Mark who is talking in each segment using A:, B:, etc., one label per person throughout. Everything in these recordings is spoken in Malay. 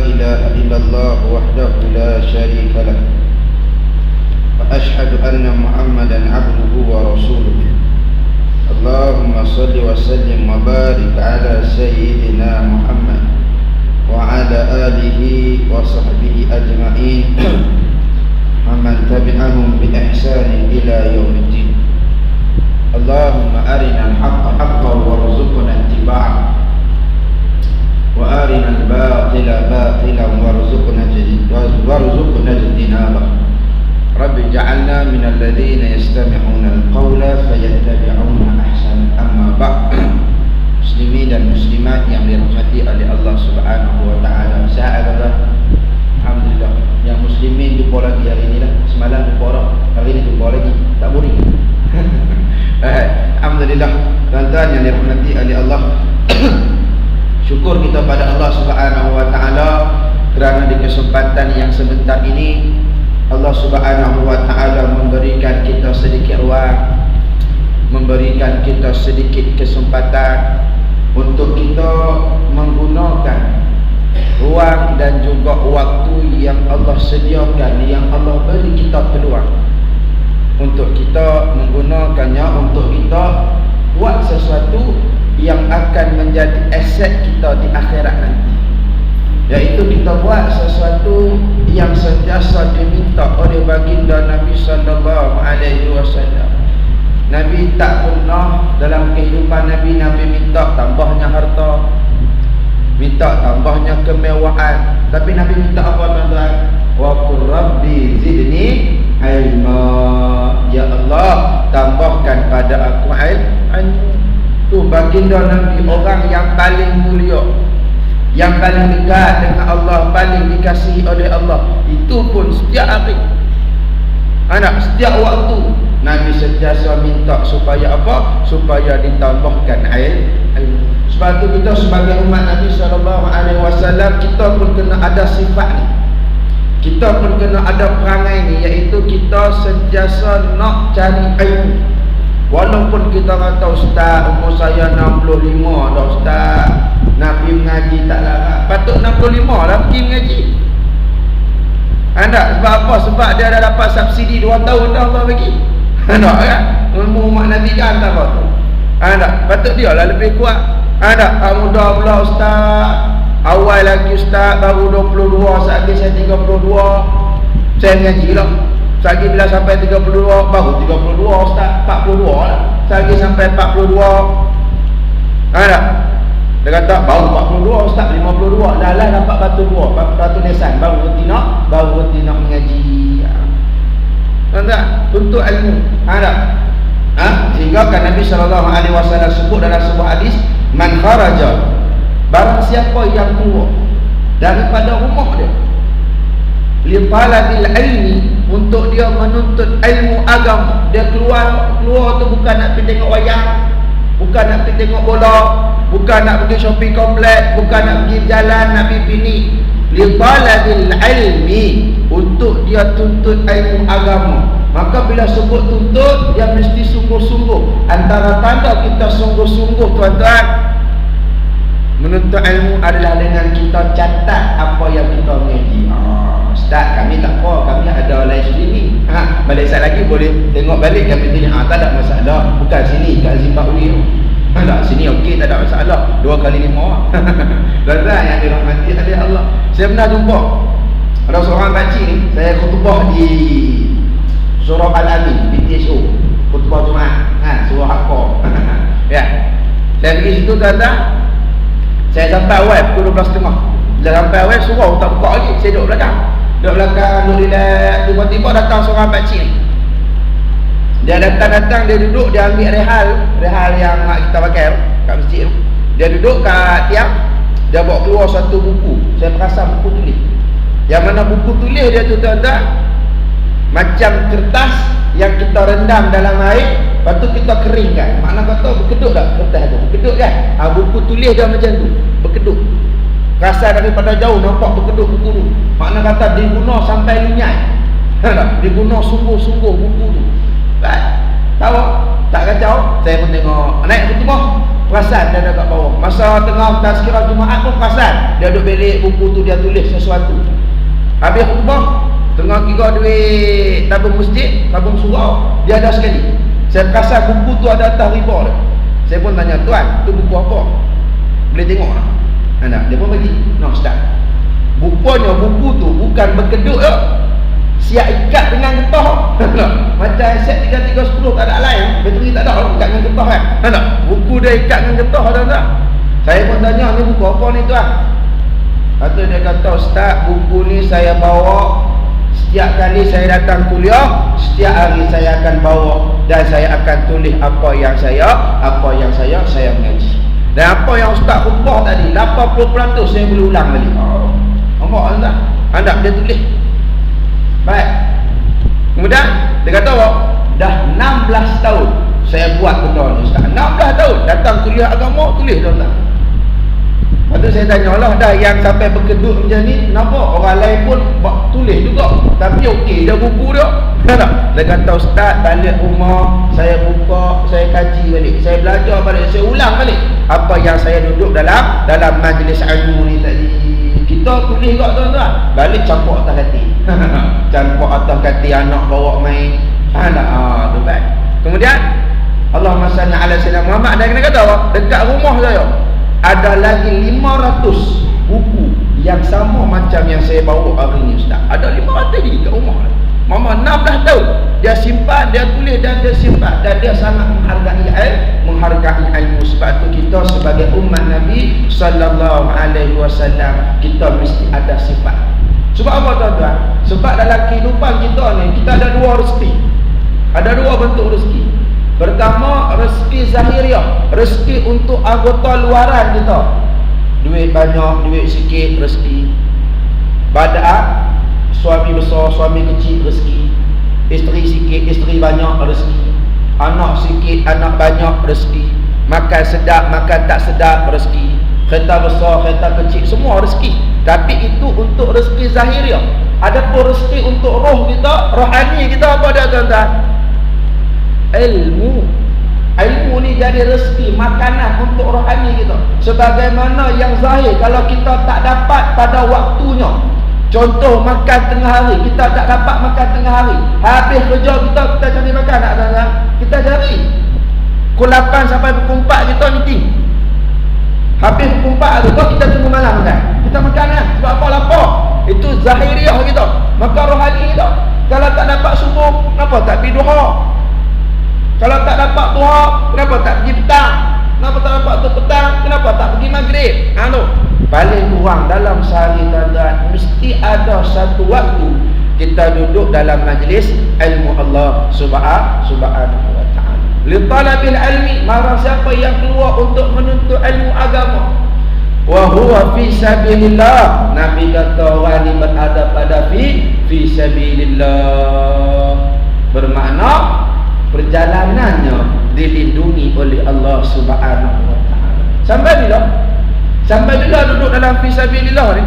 A: إله إلا الله وحده لا شريك له وأشهد أن محمدا عبده ورسوله اللهم صل وسلم وبارك على سيدنا محمد وعلى آله وصحبه أجمعين ومن تبعهم بإحسان إلى يوم الدين اللهم أرنا الحق حقا وارزقنا اتباعه وأرنا الباطل باطلا وارزقنا اجتنابه رب اجعلنا من الذين يستمعون القول فيتبعون أحسن. أما بعد muslimin dan muslimat yang dirahmati oleh Allah Subhanahu wa taala. Sihat kata? Alhamdulillah. Yang muslimin jumpa lagi hari ini lah. Semalam jumpa dah. Hari ini jumpa lagi. Tak boring. Alhamdulillah. Tuan-tuan yang dirahmati oleh Allah. Syukur kita pada Allah Subhanahu wa taala kerana di kesempatan yang sebentar ini Allah Subhanahu wa taala memberikan kita sedikit ruang, memberikan kita sedikit kesempatan untuk kita menggunakan ruang dan juga waktu yang Allah sediakan, yang Allah beri kita peluang untuk kita menggunakannya, untuk kita buat sesuatu yang akan menjadi aset kita di akhirat nanti, iaitu kita buat sesuatu yang sentiasa diminta oleh baginda Nabi sallallahu alaihi wasallam. Nabi tak pernah dalam kehidupan Nabi minta tambahnya harta, minta tambahnya kemewahan, tapi Nabi minta apa tuan-tuan? Wa qur rabbi zidni ilma, ya Allah tambahkan pada aku ilmu. Tu baginda Nabi, orang yang paling mulia, yang paling dekat dengan Allah, paling dikasihi oleh Allah. Itu pun setiap hari, setiap waktu Nabi sentiasa minta supaya apa? Supaya ditambahkan ilmu. Sebab tu kita sebagai umat Nabi SAW, kita pun kena ada sifat ni. Kita pun kena ada perangai ni, iaitu kita sentiasa nak cari ilmu. Walaupun kita kata ustaz, umur saya 65 dah ustaz, nak pergi mengaji tak larat. Patut 65 lah pergi mengaji. Sebab apa? Sebab dia dah dapat subsidi 2 tahun dah Allah bagi. Kan? Umur umat Nabi kan tak apa tu. Patut dia lah lebih kuat. Muda pula ustaz, awal lagi ustaz baru 22, saat saya 32, saya mengaji lah. Selagi bila sampai 32, baru 32 ustaz, 42 lah. Selagi sampai 42, dia kata baru 42 ustaz, 52 dah lah dapat batu nisan, baru berhenti nak mengaji. Tuan-tuan, tuntut ilmu. Sehingga kan Nabi SAW sebut dalam sebuah hadis, man kharaja, barang siapa yang keluar daripada rumah dia li-talabil ilmi, untuk dia menuntut ilmu agama. Dia keluar tu bukan nak pergi tengok wayang, bukan nak pergi tengok bola, bukan nak pergi shopping komplek, bukan nak pergi jalan, nak pergi piknik. Li-talabil ilmi, untuk dia tuntut ilmu agama. Maka bila sebut tuntut, dia mesti sungguh-sungguh. Antara tanda kita sungguh-sungguh tuan-tuan, menuntut ilmu adalah dengan kita catat apa yang kita mengaji. Ustaz, kami tak apa, kami ada live streaming. Balik saat lagi boleh tengok balik, kami tanya, tak ada masalah. Bukan sini, kat Zimbabwe tu. Sini okey, tak ada masalah. 2 kali 5. Tuan-tuan yang dirahmati oleh Allah, saya pernah jumpa ada seorang pakcik ni, saya khutbah di Surah Al-Amin, PTSO, khutbah Jumaat, surah Al-Qur. Ya. Saya pergi situ tuan-tuan, saya sampai awal pukul 12.30. Bila sampai awal, surau tak buka lagi. Saya duduk belakang, duduk relax. Tiba-tiba datang seorang pakcik ni. Dia datang, dia duduk, dia ambil rehal yang kita pakai kat masjid tu. Dia duduk kat tiang, dia bawa keluar satu buku. Saya perasan buku tulis. Yang mana buku tulis dia tu tuan-tuan, macam kertas yang kita rendam dalam air, lepas tu kita keringkan. Makna kata berkedut tak kertas tu? Berkedut kan? Buku tulis dia macam tu, berkedut. Rasa daripada jauh nampak berkedut buku tu. Makna kata diguna sampai lunyai. Diguna sungguh-sungguh buku tu. Tahu? Tak kacau? Saya pun tengok naik ke timah. perasan dia ada kat bawah. Masa tengah tazkirah Jumaat pun perasan dia duduk belik buku tu, dia tulis sesuatu. Habis khutbah, tengah kira duit tabung masjid, tabung surau, dia ada sekali. Saya perasan buku tu ada atas riba dia. Saya pun tanya, tuan, tu buku apa? Boleh tengok tak? Anak, dia pun bagi. No, ustaz, rupanya buku tu bukan berkedut tak, siap ikat dengan getah. Macam set 3310 tak ada lain, bateri tak ada, ikat dengan getah kan. Tak, buku dia ikat dengan getah tak. Saya pun tanya, ni buku apa ni tuan? Lepas dia kata, ustaz, buku ni saya bawa setiap kali saya datang kuliah, setiap hari saya akan bawa dan saya akan tulis apa yang saya mengaji. Dan apa yang ustaz khutbah tadi 80% saya boleh ulang balik. Nampak tak? Anda dia tulis. Baik. Kemudian dia kata apa? Dah 16 tahun saya buat benda ni ustaz. 16 tahun datang kuliah agama tulis tuan-tuan. Lepas tu saya tanya lah, dah yang sampai berkedut macam ni, kenapa? Orang lain pun tulis juga, tapi okey dia buku dia. Tak? Dia kata, ustaz, balik rumah saya buka, saya kaji balik, saya belajar balik, saya ulang balik apa yang saya duduk dalam majlis ilmu ni tadi. Kita tulis juga tuan-tuan, balik campur atas hati. Campur atas hati, anak bawa main. Tu baik. Kemudian Allahumma salli ala sayyidina Muhammad. Dan kena kata apa? Dekat rumah saya ada lagi 500 buku yang sama macam yang saya bawa hari ni ustaz. Ada 500 lagi kat rumah. Mama 16 tahun dia simpan, dia tulis dan dia simpan, dan dia sangat menghargai ilmu. Sebab tu kita sebagai umat Nabi sallallahu alaihi wasallam, kita mesti ada sifat. Sebab apa tuan-tuan? Sebab dalam kehidupan kita ni, kita ada dua rezeki. Ada dua bentuk rezeki. Pertama, rezeki zahiriah, rezeki untuk anggota luaran kita. Duit banyak, duit sikit, rezeki. Badak, suami besar, suami kecil, rezeki. Isteri sikit, isteri banyak, rezeki. Anak sikit, anak banyak, rezeki. Makan sedap, makan tak sedap, rezeki. Kereta besar, kereta kecil, semua rezeki. Tapi itu untuk rezeki zahiriah. Adapun rezeki untuk roh kita, rohani kita, apa dia tuan-tuan? Ilmu ni jadi rezeki, makanan untuk rohani kita. Sebagaimana yang zahir, kalau kita tak dapat pada waktunya, contoh makan tengah hari, kita tak dapat makan tengah hari, habis kerja kita cari makan tak tuan-tuan? Kita cari pukul 8 sampai pukul 4 kita meeting. Habis pukul 4 hari tu kita tunggu malam makan. Kita makan kan? Sebab apa? Lapar. Itu zahiriah kita. Maka rohani kita, kalau tak dapat subuh, kenapa tak pergi duha? Kalau tak dapat duha, kenapa tak pergi petang? Kenapa tak dapat tu petang? Kenapa tak pergi maghrib? Paling kurang dalam sehari tuan-tuan, mesti ada satu waktu kita duduk dalam majlis ilmu Allah subhanahu wa ta'ala. Li talabil ilmi, marah siapa yang keluar untuk menuntut ilmu agama. Wa huwa fi sabilillah. Nabi kata orang ni berada pada fi sabilillah. Bermakna perjalanannya dilindungi oleh Allah subhanahu wa ta'ala. Sampai bila? Sampai bila duduk dalam fisabilillah ni?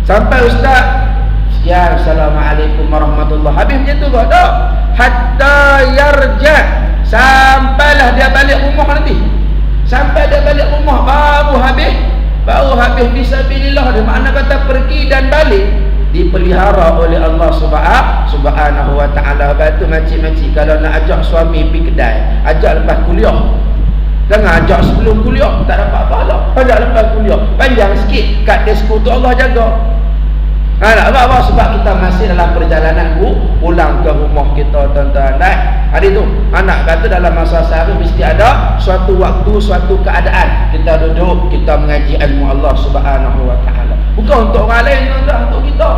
A: Sampai ustaz sekian, assalamualaikum warahmatullahi, habis macam tu tak? Tak. Hatta yarja, sampailah dia balik rumah nanti. Sampai dia balik rumah baru habis fisabilillah. Dia makna kata pergi dan balik dipelihara oleh Allah subhanahu wa ta'ala. Lepas tu makcik-makcik kalau nak ajak suami pergi kedai, ajak lepas kuliah. Jangan ajak sebelum kuliah, tak dapat pahala. Ajak lepas kuliah, panjang sikit kat desko tu Allah jaga. Nak apa? Sebab kita masih dalam perjalanan pulang ke rumah kita tuan-tuan. Hari tu anak kata dalam masa sehari mesti ada suatu waktu, suatu keadaan kita duduk, kita mengaji ilmu Allah subhanahu wa ta'ala. Bukan untuk orang lain tuan-tuan, untuk kita,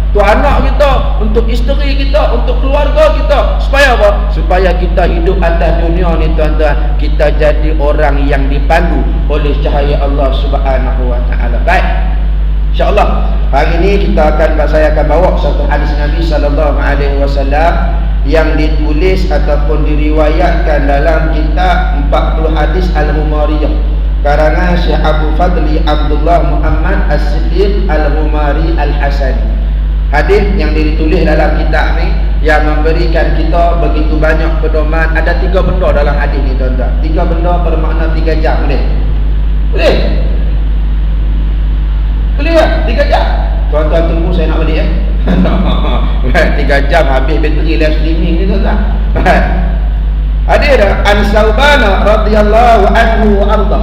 A: untuk anak kita, untuk isteri kita, untuk keluarga kita. Supaya apa? Supaya kita hidup atas dunia ni tuan-tuan, kita jadi orang yang dipandu oleh cahaya Allah subhanahu wa ta'ala. Baik, InsyaAllah hari ini saya akan bawa satu hadis Nabi SAW yang ditulis ataupun diriwayatkan dalam kitab 40 hadis Al-Humariyah karangan Syekh Abu Fadli Abdullah Muhammad As-Siddiq Al-Humari Al-Hasani. Hadis yang ditulis dalam kitab ni yang memberikan kita begitu banyak pedoman. Ada 3 benda dalam hadis ni tuan-tuan. 3 benda bermakna 3 jam. Boleh? Boleh? Boleh tak? 3 jam? Tuan-tuan tunggu saya nak balik 3 jam habis bateri live streaming ni tuan-tuan. Ada An Sauban radhiyallahu anhu wa arda.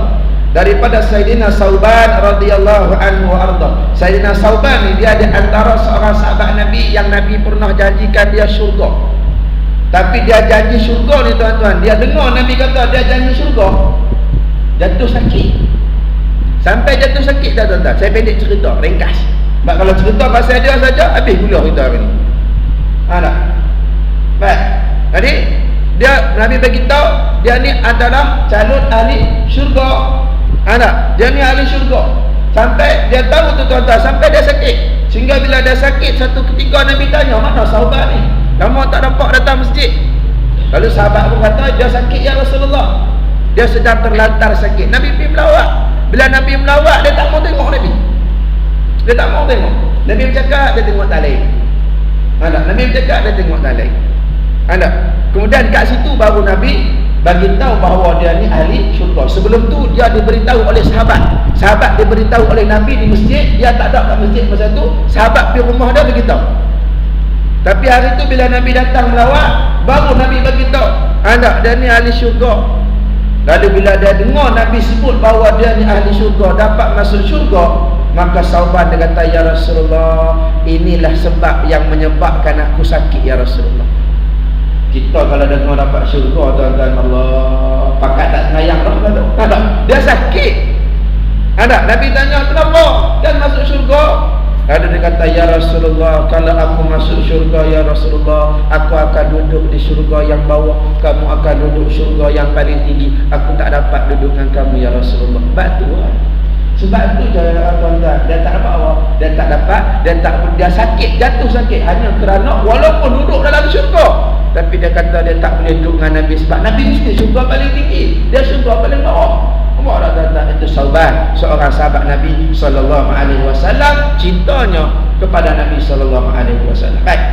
A: Daripada Sayyidina Sauban radhiyallahu anhu wa arda. Sayyidina Sauban ni dia di antara seorang sahabat Nabi yang Nabi pernah janjikan dia syurga. Tapi dia janji syurga ni tuan-tuan, dia dengar Nabi kata dia janji syurga, jatuh sakit. Sampai jatuh sakit dah tuan-tuan. Saya pendek cerita, ringkas. Sebab kalau cerita pasal dia saja habis kuliah kita hari ni. Tak? Baik. Jadi dia Nabi beritahu dia ni adalah calon ahli syurga. Tak? Dia ni ahli syurga. Sampai dia tahu tu tuan-tuan, sampai dia sakit. Sehingga bila dia sakit, satu ketika Nabi tanya, mana sahabat ni? Lama tak dapat datang masjid. Lalu sahabat pun kata, dia sakit ya Rasulullah. Dia sedang terlantar sakit. Nabi pergi melawat. Bila Nabi melawat, dia tak mau tengok Nabi. Dia tak mau tengok. Nabi bercakap, dia tengok tak lain. Nabi bercakap, dia tengok tak lain. Kemudian kat situ baru Nabi bagi tahu bahawa dia ni ahli syurga. Sebelum tu dia diberitahu oleh sahabat. Sahabat diberitahu oleh Nabi di masjid, dia tak ada kat masjid masa tu. Sahabat pergi rumah dia beritahu. Tapi hari tu bila Nabi datang melawat, baru Nabi bagi tahu, dia ni ahli syurga. Lalu bila dia dengar Nabi sebut bahawa dia ni ahli syurga, dapat masuk syurga, maka Sauban dia kata, ya Rasulullah, inilah sebab yang menyebabkan aku sakit ya Rasulullah. Kita kalau dengar dapat syurga tuan-tuan, Allah, pakat tak sayang tak? Dia sakit. Nabi tanya, kenapa kan masuk syurga? Lalu dia kata, ya Rasulullah, kalau aku masuk syurga ya Rasulullah, aku akan duduk di syurga yang bawah, kamu akan duduk syurga yang paling tinggi. Aku tak dapat duduk dengan kamu ya Rasulullah. Sebab tu tuan-tuan, dia tak dapat apa? Dia sakit, jatuh sakit hanya kerana walaupun duduk dalam syurga, tapi dia kata dia tak boleh duduk dengan Nabi. Sebab Nabi mesti syurga paling tinggi, dia syurga paling bawah. Itu Sauban, seorang sahabat Nabi sallallahu alaihi wasallam, cintanya kepada Nabi sallallahu alaihi wasallam. Baik.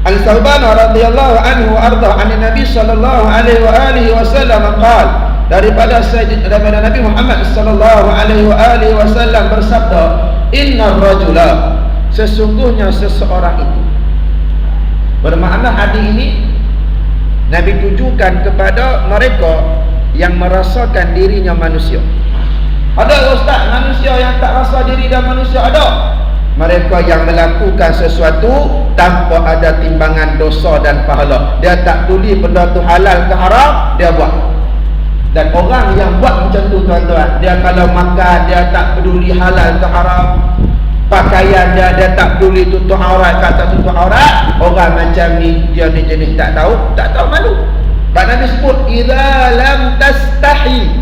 A: An Sauban radhiyallahu anhu arda an Nabi sallallahu alaihi wasallam qala, daripada Nabi Muhammad sallallahu alaihi wasallam bersabda, innar rajula, sesungguhnya seseorang itu. Bermakna hadis ini Nabi tujukan kepada mereka yang merasakan dirinya manusia. Ada ustaz manusia yang tak rasa diri dia manusia? Ada. Mereka yang melakukan sesuatu tanpa ada timbangan dosa dan pahala. Dia tak peduli benda tu halal ke haram, dia buat. Dan orang yang buat macam tu tuan-tuan, dia kalau makan dia tak peduli halal ke haram. Pakaian dia tak peduli tutup aurat ke tak tutup aurat. Orang macam ni, dia ni jenis tak tahu malu. Pak Nabi sebut, idza lam tastahi,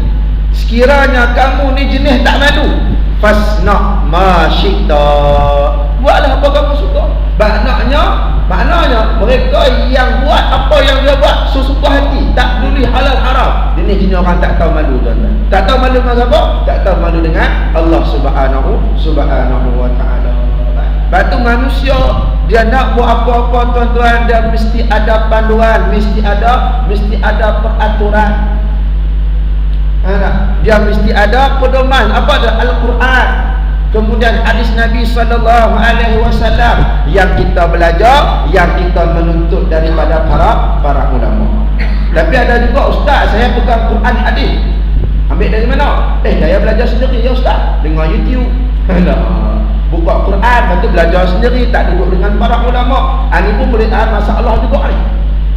A: sekiranya kamu ni jenis tak malu, fasna ma syi'ta, buatlah apa kamu suka. Maknanya mereka yang buat apa yang dia buat sesuka hati, tak peduli halal haram. Jenis orang tak tahu malu tuan-tuan. Tak tahu malu dengan siapa? Tak tahu malu dengan Allah Subhanahu wa taala. Batu manusia dia nak buat apa-apa tuan-tuan, dia mesti ada panduan, mesti ada peraturan. Dia mesti ada pedoman. Apa ada? Al-Quran. Kemudian hadis Nabi sallallahu alaihi wasallam yang kita belajar, yang kita menuntut daripada para ulama. Tapi ada juga, ustaz saya pegang Quran hadis. Ambil dari mana? Saya belajar sendiri ya ustaz, dengar YouTube. Buka Quran, lepas tu belajar sendiri, tak duduk dengan para ulama. Ini pun boleh masalah juga ni.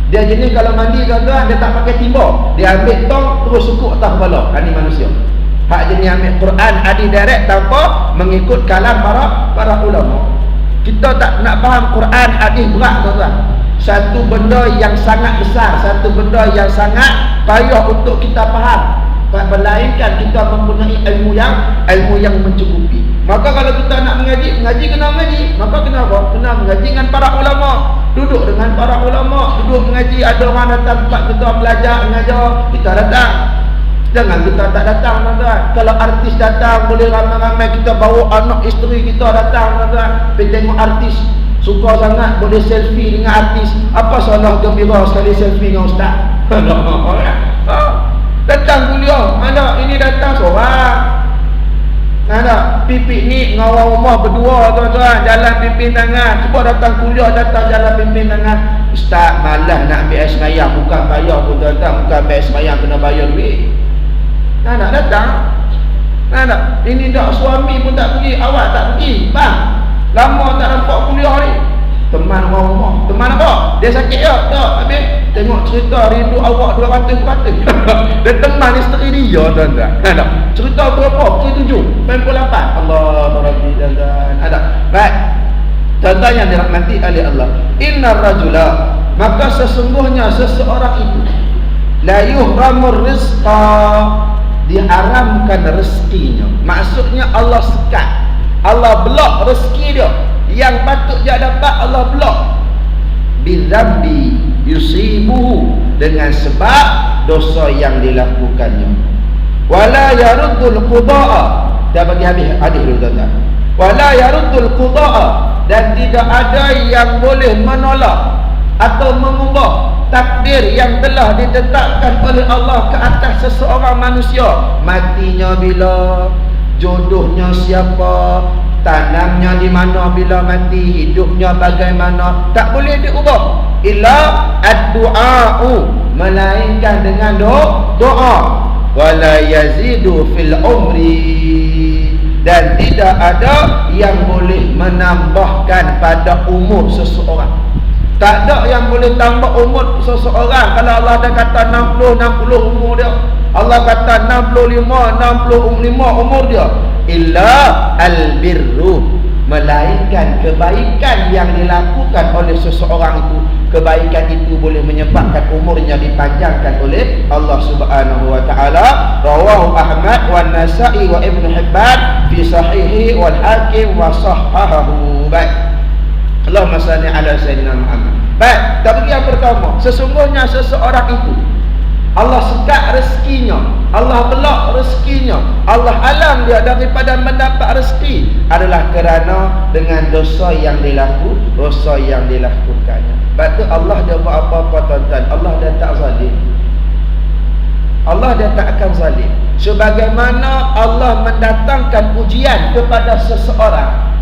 A: Dia jenis kalau mandi tuan-tuan, dia tak pakai timba, dia ambil tong terus sukuk atas kepala. Ini manusia. Hak jenis ambil Quran hadis direct tanpa mengikut kalam para ulama. Kita tak nak faham Quran hadis berat tuan-tuan. Satu benda yang sangat besar, satu benda yang sangat payah untuk kita faham. Melainkan kita mempunyai ilmu yang mencukupi. Maka kalau kita nak mengaji kena mengaji. Maka kenapa? Kena mengaji dengan para ulama. Duduk dengan para ulama, duduk mengaji. Ada orang datang tempat kita belajar, mengajar, kita datang. Jangan kita tak datang tuan-tuan. Kalau artis datang, boleh ramai-ramai kita bawa anak isteri kita datang tuan-tuan, pergi tengok artis. Suka sangat boleh selfie dengan artis. Apa salah gembira sekali selfie dengan ustaz? Datang kuliah, anak ini datang seorang. Ada piknik dengan orang rumah berdua tuan-tuan, jalan pimpin tangan. Cuba datang kuliah, datang jalan pimpin tangan. Ustaz malas nak ambil air semayang, bukan bayar pun tuan-tuan, bukan ambil air semayang kena bayar duit. Nak datang. Nak ini dak suami pun tak pergi, awak tak pergi. Bang, lama tak nampak kuliah ni. Teman orang rumah. Teman apa? Dia sakit ya? Tak. Habis tengok cerita rindu awak 200%. Dia teman isteri dia tuan-tuan. Ada. Cerita berapa? Pukul 7, 98. Allah Rabbi tuan-tuan. Ada. Baik. Tuan-tuan yang dirahmati oleh Allah. Innar rajula, maka sesungguhnya seseorang itu la yuhramur rizqa, diharamkan rezekinya. Maksudnya Allah sekat, Allah blok rezeki dia. Yang patut dia dapat Allah blok. Bidzambi yusibuhu, dengan sebab dosa yang dilakukannya. Wala yaruddul qudaa, dah bagi habis hadis dulu tuan-tuan. Wala yaruddul qudaa, dan tidak ada yang boleh menolak atau mengubah takdir yang telah ditetapkan oleh Allah ke atas seseorang manusia. Matinya bila, jodohnya siapa, tanamnya di mana bila mati, hidupnya bagaimana, tak boleh diubah. Illa ad-du'a'u, melainkan dengan doa. Wala yazidu fil umri, dan tidak ada yang boleh menambahkan pada umur seseorang. Tak ada yang boleh tambah umur seseorang. Kalau Allah dah kata 60 umur dia, Allah kata 65 umur dia. Illa albirru, melainkan kebaikan yang dilakukan oleh seseorang itu. Kebaikan itu boleh menyebabkan umurnya dipanjangkan oleh Allah Subhanahu wa taala. Rawahu Ahmad wa Nasa'i wa Ibn Hibban fi sahihi wal Hakim wa sahhahahu. Baik. Allahumma salli ala sayyidina Muhammad. Baik, tak pergi yang pertama. Sesungguhnya seseorang itu Allah sekat rezekinya, Allah belak rezekinya, Allah halang dia daripada mendapat rezeki, adalah kerana dengan dosa yang dilakukannya. Sebab tu Allah dia buat apa-apa tuan-tuan, Allah dia tak zalim. Allah dia tak akan zalim. Sebagaimana Allah mendatangkan ujian kepada seseorang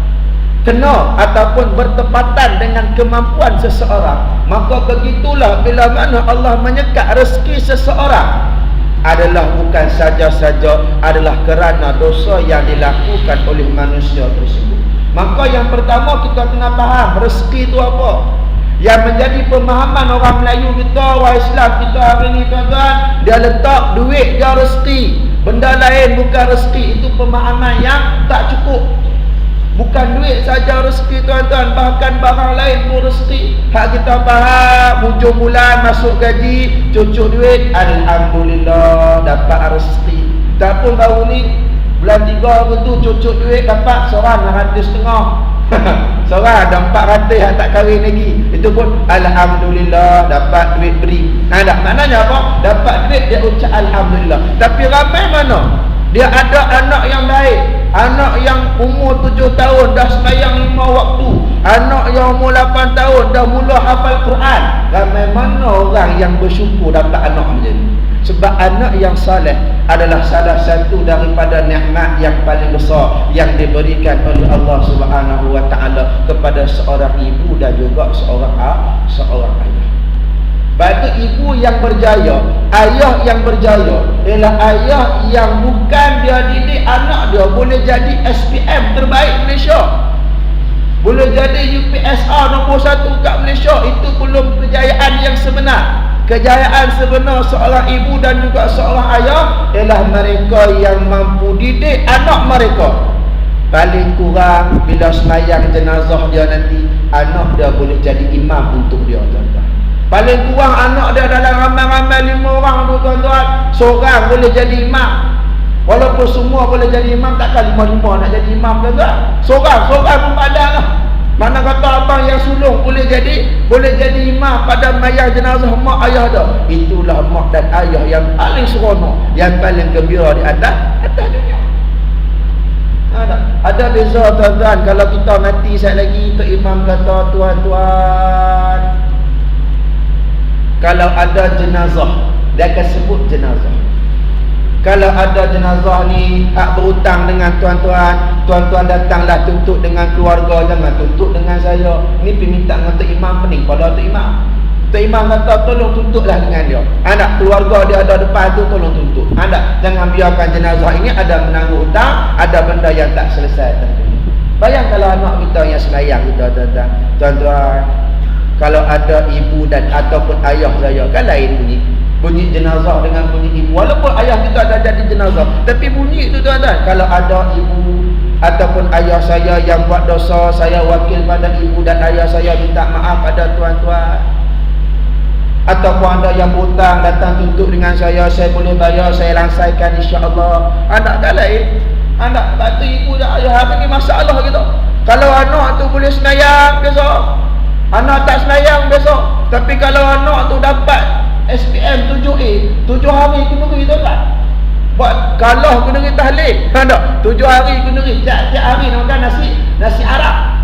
A: kena ataupun bertepatan dengan kemampuan seseorang, maka begitulah bila mana Allah menyekat rezeki seseorang, adalah bukan saja-saja adalah kerana dosa yang dilakukan oleh manusia tersebut. Maka yang pertama kita kena faham rezeki itu apa. Yang menjadi pemahaman orang Melayu kita, orang Islam kita hari ni tuan-tuan, dia letak duit dia rezeki, benda lain bukan rezeki. Itu pemahaman yang tak cukup. Bukan duit saja rezeki tuan-tuan, bahkan barang lain pun rezeki. Hak kita faham, hujung bulan masuk gaji, cucuk duit, alhamdulillah dapat rezeki. Tak pun baru ni bulan 3 tu cucuk duit dapat seorang 150. Seorang ada 400 yang tak kahwin lagi, itu pun alhamdulillah dapat duit beri. Nah, maknanya apa? Dapat duit dia ucap alhamdulillah. Tapi ramai mana dia ada anak yang baik, anak yang umur 7 tahun dah sembahyang 5 waktu, anak yang umur 8 tahun dah mula hafal Quran. Ramai mana orang yang bersyukur dapat anak macam ni? Sebab anak yang saleh adalah salah satu daripada nikmat yang paling besar yang diberikan oleh Allah Subhanahu wa taala kepada seorang ibu dan juga seorang ayah. Bagi ibu yang berjaya, ayah yang berjaya ialah ayah yang bukan dia didik anak dia boleh jadi SPM terbaik Malaysia, boleh jadi UPSR nombor 1 kat Malaysia. Itu belum kejayaan yang sebenar. Kejayaan sebenar seorang ibu dan juga seorang ayah ialah mereka yang mampu didik anak mereka. Paling kurang bila sembahyang jenazah dia nanti, anak dia boleh jadi imam untuk dia tuan-tuan. Paling kurang anak dia dalam ramai-ramai 5 orang tu tuan-tuan, seorang boleh jadi imam. Walaupun semua boleh jadi imam, takkan 5-5 nak jadi imam tuan-tuan. Seorang pun padan lah. Mana kata abang yang sulung boleh jadi imam pada mayat jenazah mak ayah dah. Itulah mak dan ayah yang paling seronok, yang paling gembira di atas dunia. Ada beza tuan-tuan. Kalau kita mati sekali lagi, Tok Imam kata, tuan-tuan, kalau ada jenazah, dia akan sebut jenazah. Kalau ada jenazah ni hak berhutang dengan tuan-tuan, tuan-tuan datanglah tuntut dengan keluarga, jangan tuntut dengan saya. Ni pergi minta dengan Tok Imam, pening pada Tok Imam. Tok Imam kata tolong tuntutlah dengan dia. Anak keluarga dia ada depan tu, tolong tuntut. Anak jangan biarkan jenazah ini ada menanggung hutang, ada benda yang tak selesai tentunya. Bayang kalau anak kita yang semayang kita, tuan-tuan, kalau ada ibu dan ataupun ayah saya, kan lain bunyi jenazah dengan bunyi ibu. Walaupun ayah kita dah jadi jenazah, tapi bunyi itu tuan-tuan. Kalau ada ibu ataupun ayah saya yang buat dosa, saya wakil pada ibu dan ayah saya minta maaf pada tuan-tuan. Ataupun ada yang hutang datang tuntut dengan saya boleh bayar, saya langsaikan insya-Allah. Anak tak lain. Anak kata ibu dan ayah hari ni masalah gitu. Kalau anak tu boleh senayang besok, anak tak senayang besok. Tapi kalau anak tu dapat SPM 7A, 7 hari kenduri tuan-tuan. Buat kalah kenduri tahlil. Tak? 7 hari kenduri, tiap-tiap hari nak makan nasi Arab.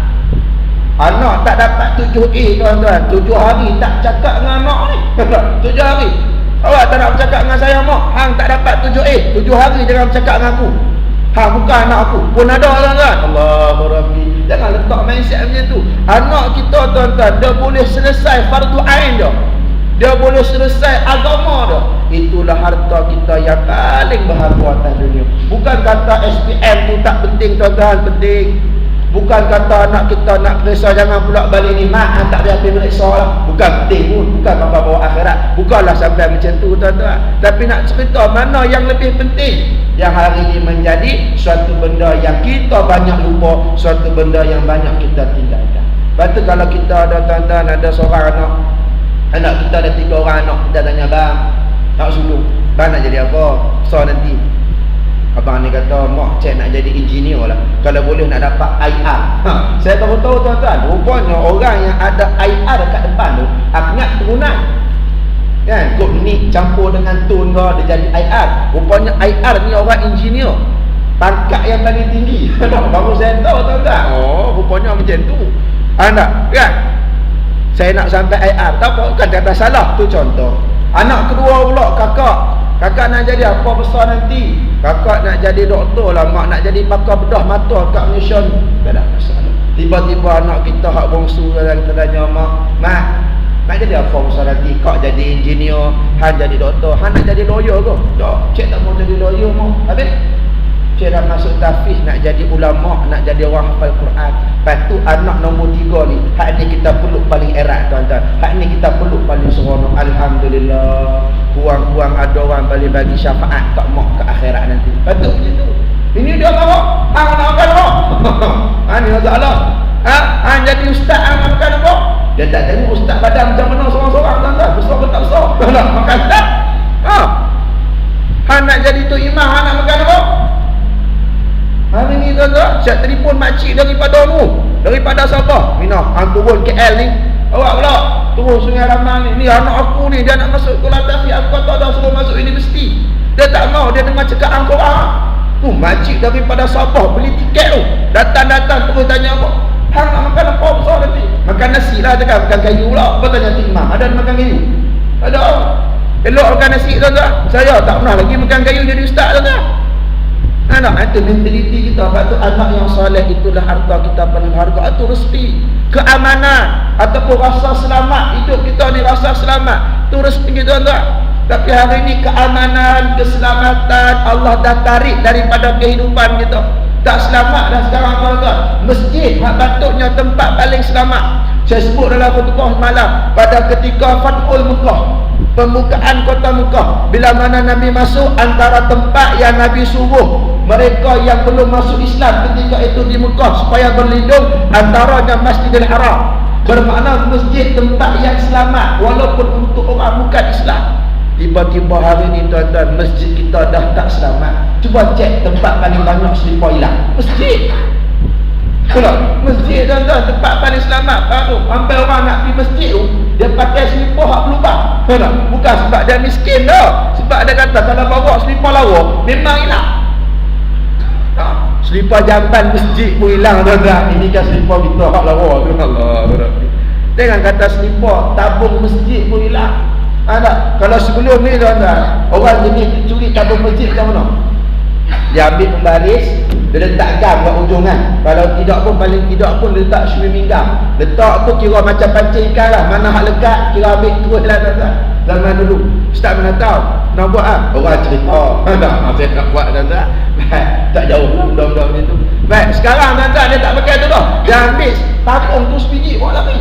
A: Anak tak dapat 7A tuan-tuan, 7 hari tak cakap dengan anak ni. 7 hari. Awak tak nak bercakap dengan saya mak. Hang tak dapat 7A, 7 hari jangan bercakap dengan aku. Hang bukan anak aku. Pun ada tuan-tuan. Allahu Rabbi. Jangan letak mindset macam tu. Anak kita tuan-tuan, dia boleh selesai fardu ain dia. Dia boleh selesai agama dia. Itulah harta kita yang paling berharga atas dunia. Bukan kata SPM tu tak penting tuan-tuan, penting. Bukan kata anak kita nak periksa jangan pula balik ni mak tak biar pergi periksa lah. Bukan penting pun. Bukan apa bawa akhirat. Bukanlah sampai macam tu tuan-tuan. Tapi nak cerita mana yang lebih penting, yang hari ini menjadi suatu benda yang kita banyak lupa, suatu benda yang banyak kita tinggalkan. Lepas tu kalau kita ada tuan-tuan, ada seorang anak kita ada 3 orang anak, kita tanya bang, nak sulung, bang nak jadi apa? So nanti abang ni kata, mak cik nak jadi engineer lah. Kalau boleh nak dapat IR. Saya tahu-tahu tuan-tuan, rupanya orang yang ada IR dekat depan tu akhirnya turunan. Kan? Kod ni campur dengan tone dia jadi IR. Rupanya IR ni orang engineer. Pangkat yang paling tinggi. Baru saya tahu tuan-tuan. Oh, rupanya macam tu. Anak, kan? Saya nak sampai IR. Tak apa, kan kata salah. Tu contoh. Anak kedua pula kakak. Kakak nak jadi apa besar nanti? Kakak nak jadi doktor lah, mak nak jadi pakar bedah mata kat Malaysia ni. Tak ada masalah. Tiba-tiba anak kita hak bongsu dan kita tanya mak nak jadi apa besar nanti? Kak jadi engineer, Han jadi doktor, Han nak jadi lawyer ke? Tak, cik tak mau jadi lawyer mak. Habis cik dah masuk tafiz, nak jadi ulama, nak jadi orang hafal Quran. Lepas tu anak nombor 3 ni, hak ni kita peluk paling erat tuan-tuan. Hak ni kita peluk paling seronok. Alhamdulillah. Kurang-kurang ada orang boleh bagi syafaat kat mak ke akhirat nanti. Betul macam tu. Ini dia mak. Hang nak makan apa? Ni masalah. Hang jadi ustaz, hang nak makan apa? Dia tak tengok ustaz badan macam mana seorang-seorang tuan-tuan. Besar ke tak besar? Nak makan tak? Hang nak jadi tu imam, hang nak makan apa? Hari ni tuan-tuan, saya telefon makcik daripada daripada Sabah. Mina, hang turun KL ni. Awak pula turun Sungai Ramang ni. Ni anak aku ni, dia nak masuk sekolah tafiz. Aku kata dah suruh masuk universiti. Dia tak mau, dia dengar cakap Al-Quran. Tu makcik daripada Sabah beli tiket tu. Datang-datang terus tanya apa? Hang nak makan apa besar nanti? Makan nasi lah cakap, makan kayu pula. Apa tanya Cik Imam, ada makan kayu? Ada. Elok makan nasi tuan-tuan. Saya tak pernah lagi makan kayu jadi ustaz tuan-tuan. Anak itu mentaliti kita. Lepas tu anak yang soleh itulah harta kita paling berharga. Itu rezeki, keamanan ataupun rasa selamat. Hidup kita ni rasa selamat, itu rezeki tuan-tuan. Tapi hari ini keamanan, keselamatan Allah dah tarik daripada kehidupan kita. Tak selamat dah sekarang tuan-tuan. Masjid hak patutnya tempat paling selamat. Saya sebut dalam khutbah malam pada ketika Fathul Mekah, pembukaan kota Mekah, bila mana Nabi masuk, antara tempat yang Nabi suruh mereka yang belum masuk Islam ketika itu di Mekah supaya berlindung, antaranya Masjidil Haram. Bermakna masjid tempat yang selamat walaupun untuk orang bukan Islam. Tiba-tiba hari ni tuan-tuan, masjid kita dah tak selamat. Cuba cek tempat paling banyak selipar hilang, masjid. Masjid tuan-tuan, tempat paling selamat. Hampir orang nak pergi masjid tu, dia pakai selipar hak berlubang. Bukan sebab dia miskin dah. Sebab dia kata kalau bawa selipar lawa memang hilang. Selipar jamban masjid pun hilang tuan-tuan. Ini kan selipar kita hak lawa tu. Allah. Jangan kata selipar tabung masjid pun hilang. Ada. Kalau sebelum ni tuan-tuan, orang jenis curi tabung masjid macam mana? Dia ambil pembaris, dia letak gam kat ujung kan. Kalau tidak pun, paling tidak pun dia letak swimming gam. Letak tu kira macam pancing ikan lah. Mana hak lekat, kira ambil terus lah tuan-tuan. Zaman dulu Ustaz mana tahu nak buat ah? Orang cerita saya nak buat tuan-tuan. Tak jauh lah budak-budak macam tu. Baik, sekarang tuan-tuan dia tak pakai tu dah. Dia ambil tabung tu sebiji bawa lari.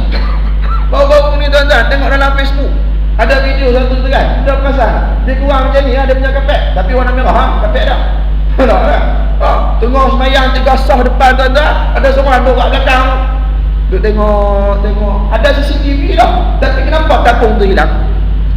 A: Baru-baru ni tuan-tuan tengok dalam Facebook, ada video satu tu kan, dia perasan dia kurang macam ni lah, dia punya kapek, tapi warna merah kapek dah. Tak tak? Tengok semayang 3 sah depan tuan-tuan, ada seorang duduk kat belakang duduk tengok ada CCTV dah, tapi kenapa tabung tu hilang?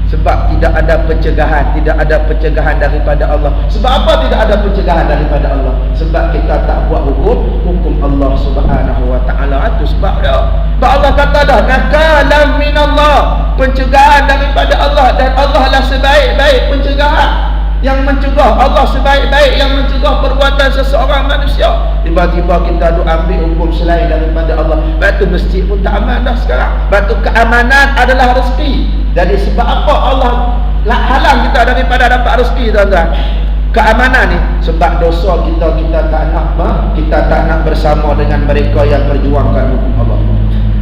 A: Sebab tidak ada pencegahan daripada Allah. Sebab apa tidak ada pencegahan daripada Allah? Sebab kita tak buat hukum Allah Subhanahu wa taala. Itu sebab dia. Sebab Allah kata dah, nakalam minallah, pencegahan daripada Allah, dan Allah lah sebaik-baik pencegahan. Yang mencegah, Allah sebaik-baik yang mencegah perbuatan seseorang manusia. Tiba-tiba kita duk ambil hukum selain daripada Allah. Batu masjid pun tak aman dah sekarang. Batu keamanan adalah rezeki. Jadi sebab apa Allah halang kita daripada dapat rezeki tuan-tuan? Keamanan ni sebab dosa kita tak nak bersama dengan mereka yang berjuangkan hukum Allah.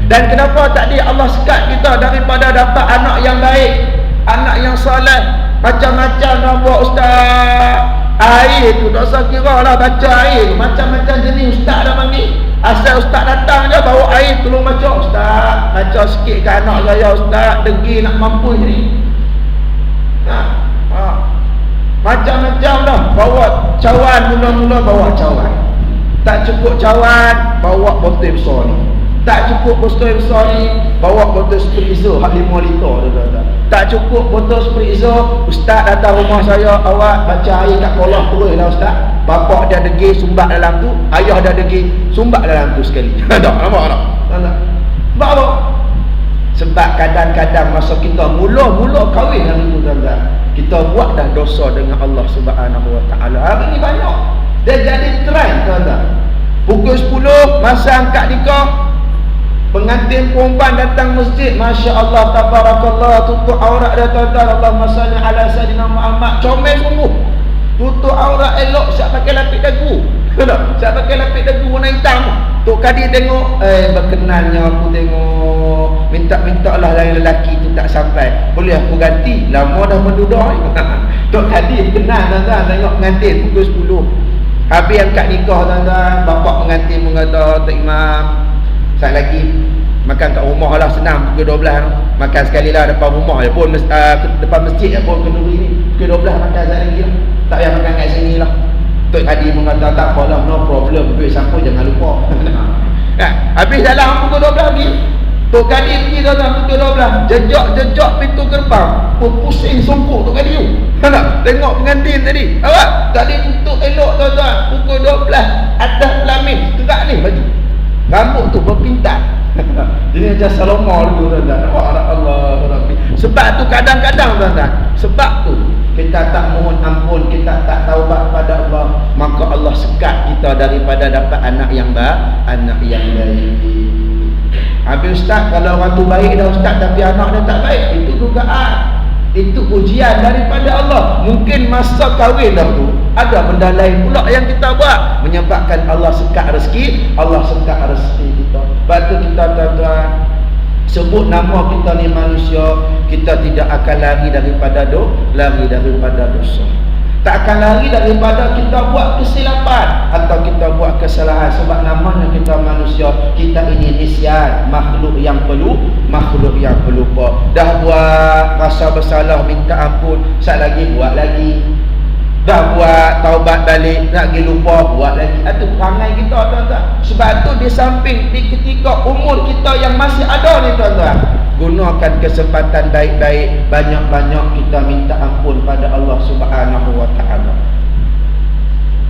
A: Dan kenapa tadi Allah sekat kita daripada dapat anak yang baik, anak yang soleh? Macam-macam nak buat ustaz. Air tu tak usah kira lah, baca air macam-macam jenis ustaz dah panggil. Asal ustaz datang je bawa air tolong baca. Ustaz baca sikit ke anak saya ustaz, degi nak mampu ni. Macam-macam dah. Bawa cawan, mula-mula bawa cawan. Tak cukup cawan, bawa botol besar ni. Tak cukup botol besar ni, bawa botol spritzer hak 5 liter tuan-tuan. Tak cukup botol spritzer, ustaz datang rumah saya, awak baca air kat kolah terus lah ustaz. Bapak dia degil sumbat dalam tu, ayah dia degil sumbat dalam tu sekali. Tak nampak tak? Sebab apa? Sebab kadang-kadang masa kita mula-mula kahwin hari tu tuan-tuan, kita buat dah dosa dengan Allah Subhanahu wa taala. Hari ni banyak. Dia jadi trend tuan-tuan. Pukul 10 masa angkat nikah, pengantin perempuan datang masjid, Masya Allah, tabarakallah, tutup aurat dia tuan-tuan. Allahumma salli ala sayyidina Muhammad. Comel sungguh, tutup aurat elok, siap pakai lapik dagu. Siap pakai lapik dagu warna hitam. Tok Kadi tengok, berkenalnya aku tengok, minta-minta lah dari lelaki tu tak sampai, boleh aku ganti, lama dah mendudah. Tok Kadi kenal tuan-tuan, tengok pengantin pukul 10. Habis angkat nikah tuan-tuan, bapak pengantin pun kata, Tok Imam, saat lagi makan kat rumah lah, senang pukul 12 makan sekali lah depan rumah je pun, depan masjid je pun kenduri ni, pukul 12 makan saat lagi lah, tak payah makan kat sini lah. Tok Hadi mengata tak apalah, no problem, duit siapa jangan lupa. Habis dalam pukul 12 ni Tok Hadi pergi tuan-tuan pukul 12, jejak pintu gerbang pun pusing songkok Tok Hadi tu. Tengok pengantin tadi, awak tadi tutup elok tuan-tuan, pukul 12 atas pelamin gerak ni baju, rambut tu berpintar. Ini macam Salomon dulu tuan-tuan. Allah Rabbi. Sebab tu kadang-kadang tuan-tuan, sebab tu kita tak mohon ampun, kita tak taubat pada Allah, maka Allah sekat kita daripada dapat anak yang baik. Habis ustaz, kalau orang tu baik dah ustaz tapi anak dia tak baik, itu dugaan, itu ujian daripada Allah. Mungkin masa kahwin dah tu ada benda lain pula yang kita buat, menyebabkan Allah sekat rezeki kita. Sebab tu kita tuan-tuan, sebut nama kita ni manusia, kita tidak akan lari daripada dosa. Tak akan lari daripada kita buat kesilapan atau kita buat kesalahan, sebab namanya kita manusia. Kita ini nisyan, makhluk yang pelupa. Dah buat rasa bersalah, minta ampun, sat lagi buat lagi. Dah buat taubat balik, nak pergi lupa, buat lagi. Itu perangai kita tuan-tuan. Sebab tu di samping, di ketika umur kita yang masih ada ni tuan-tuan, gunakan kesempatan baik-baik, banyak-banyak kita minta ampun pada Allah Subhanahu wa taala.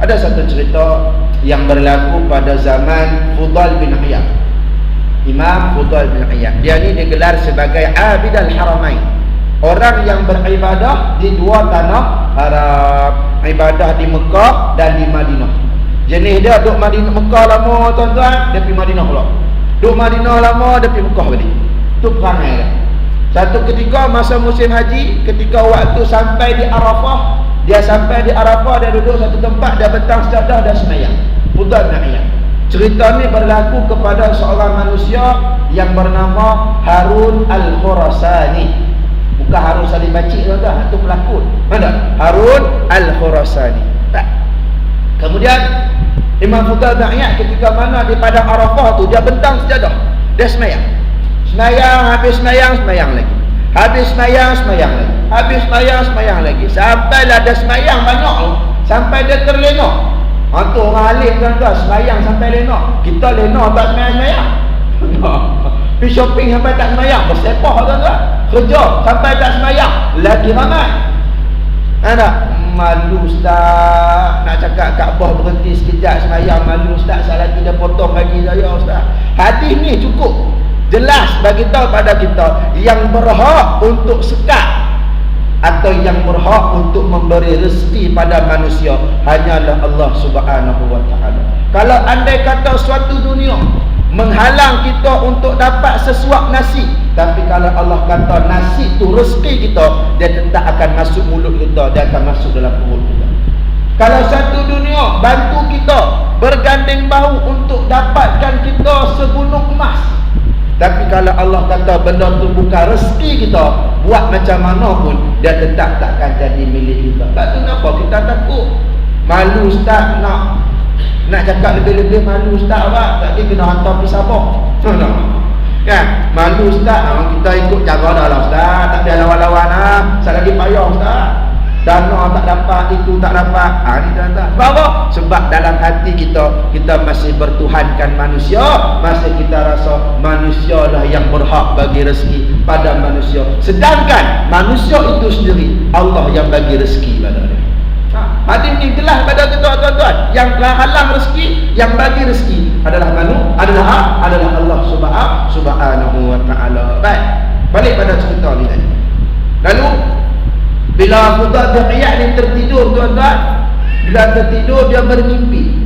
A: Ada satu cerita yang berlaku pada zaman Fudail bin Iyad. Imam Fudail bin Iyad, dia ni digelar sebagai Abidal Haramain, orang yang beribadah di dua tanah haram, ibadah di Mekah dan di Madinah. Jenis dia duduk Madinah Mekah lama tuan-tuan, dia pergi Madinah pula. Duduk Madinah lama, dia pergi Mekah balik. Itu perangai dia. Satu ketika masa musim haji, ketika waktu sampai di Arafah, dia sampai di Arafah, dia duduk satu tempat, dia bentang sejadah dan semayang. Fudal bin Iyad. Cerita ni berlaku kepada seorang manusia yang bernama Harun Al-Khurasani. Bukan Harun Salim Bacik tuan-tuan, itu pelakon. Mana? Harun Al-Khurasani. Tak. Kemudian Imam Fudal bin Iyad ketika mana di padang Arafah tu, dia bentang sejadah, dia semayang. Semayang, habis semayang, semayang lagi. Habis semayang, semayang lagi. Habis semayang, semayang lagi. Sampailah dia semayang banyak, sampai dia terlena. Tu orang alim tuan-tuan, semayang sampai lena. Kita lena tak semayang-semayang. Pergi shopping sampai tak semayang, bersepah tuan-tuan. Kerja sampai tak semayang, lagi ramai. Ada malu ustaz, nak cakap Kaabah berhenti sekejap semayang, malu ustaz, salah lagi dia potong gaji saya ustaz. Hadis ni cukup jelas bagi tahu pada kita yang berhak untuk sekat atau yang berhak untuk memberi rezeki pada manusia hanyalah Allah Subhanahu wa taala. Kalau andai kata suatu dunia menghalang kita untuk dapat sesuap nasi, tapi kalau Allah kata nasi itu rezeki kita, dia tetap akan masuk mulut kita, dia akan masuk dalam perut kita. Kalau satu dunia bantu kita bergandeng bahu untuk dapatkan kita segunung emas, tapi kalau Allah kata benda tu bukan rezeki kita, buat macam mana pun dia tetap takkan jadi milik kita. Tak tu kenapa kita takut? Malu ustaz, nak cakap lebih-lebih malu ustaz awak, tak dia kena hantar pergi Sabah. Kan? Malu ustaz, kita ikut jaga dah lah ustaz, tak ada lawan-lawan lah. Sekali lagi payah ustaz. Dana tak dapat, itu tak dapat. Ni tak. Sebab apa? Sebab dalam hati kita, kita masih bertuhankan manusia, masih kita rasa manusia lah yang berhak bagi rezeki pada manusia. Sedangkan manusia itu sendiri Allah yang bagi rezeki pada dia. Hadis ni jelas pada kita tuan-tuan. Yang halang rezeki, yang bagi rezeki adalah adalah Allah Subhanahu wa taala. Baik. Balik pada cerita ni tadi. Lalu bila Fudal bin Iyad ni tertidur tuan-tuan, bila tertidur dia bermimpi.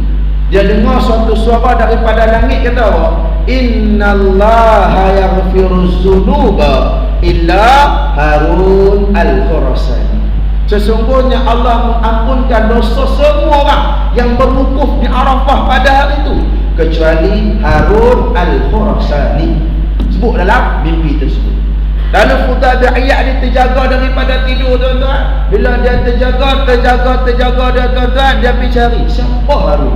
A: Dia dengar suatu suara daripada langit kata apa? Innallaha yaghfiruz dzunuba illa Harun Al-Khurasani. Sesungguhnya Allah mengampunkan dosa semua orang yang berwukuf di Arafah pada hari itu kecuali Harun Al-Khurasani. Sebut dalam mimpi tersebut. Lalu Fudal bin Iyad ni terjaga daripada tidur tuan-tuan. Bila dia terjaga dia tuan-tuan, dia pergi cari siapa Harun.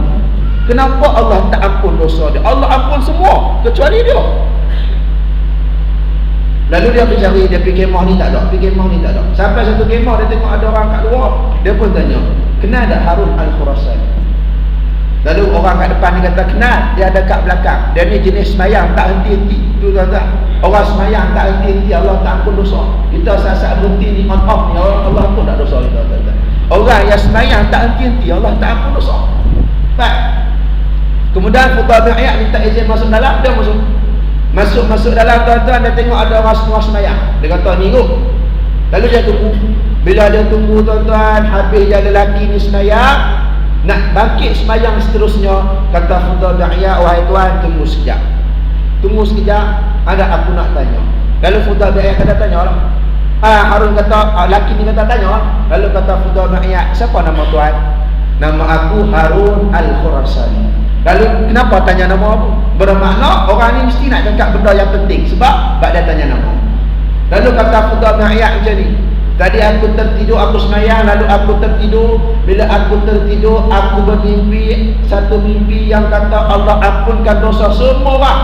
A: Kenapa Allah tak ampun dosa dia? Allah ampun semua kecuali dia. Lalu dia pergi cari, dia pergi kemah ni tak ada, pergi kemah ni tak ada. Sampai satu kemah dia tengok ada orang kat luar, dia pun tanya, kenal tak Harun Al-Khurasani? Lalu orang kat depan ni kata kenal, dia ada kat belakang. Dia ni jenis semayang tak henti-henti. Itu tuan-tuan. Orang semayang tak henti-henti, Allah tak ampun dosa. Kita saat-saat berhenti ni on off ni, Allah ampun tak dosa kita tuan-tuan. Orang yang semayang tak henti-henti, Allah tak ampun dosa. Baik. Kemudian Fudal bin Iyad minta izin masuk dalam, dia masuk dalam tuan-tuan, dia tengok ada orang semua semayang. Dia kata ni ruk. Lalu dia tunggu. Bila dia tunggu tuan-tuan, habis dia lelaki ni semayang, nak bangkit semayang seterusnya, kata Fudal bin Iyad, wahai tuan, tunggu sekejap. Tunggu sekejap, ada aku nak tanya. Lalu Fudal bin Iyad kata tanya lah. Harun kata, lelaki ni kata tanya lah. Lalu kata Fudal bin Iyad, siapa nama tuan? Nama aku Harun Al-Khurasani. Lalu kenapa tanya nama aku? Bermakna orang ni mesti nak cakap benda yang penting, sebab dia tanya nama. Lalu kata Fudal bin Iyad macam ni, tadi aku tertidur, aku semayang, lalu aku tertidur. Bila aku tertidur, aku bermimpi satu mimpi yang kata Allah ampunkan dosa semua orang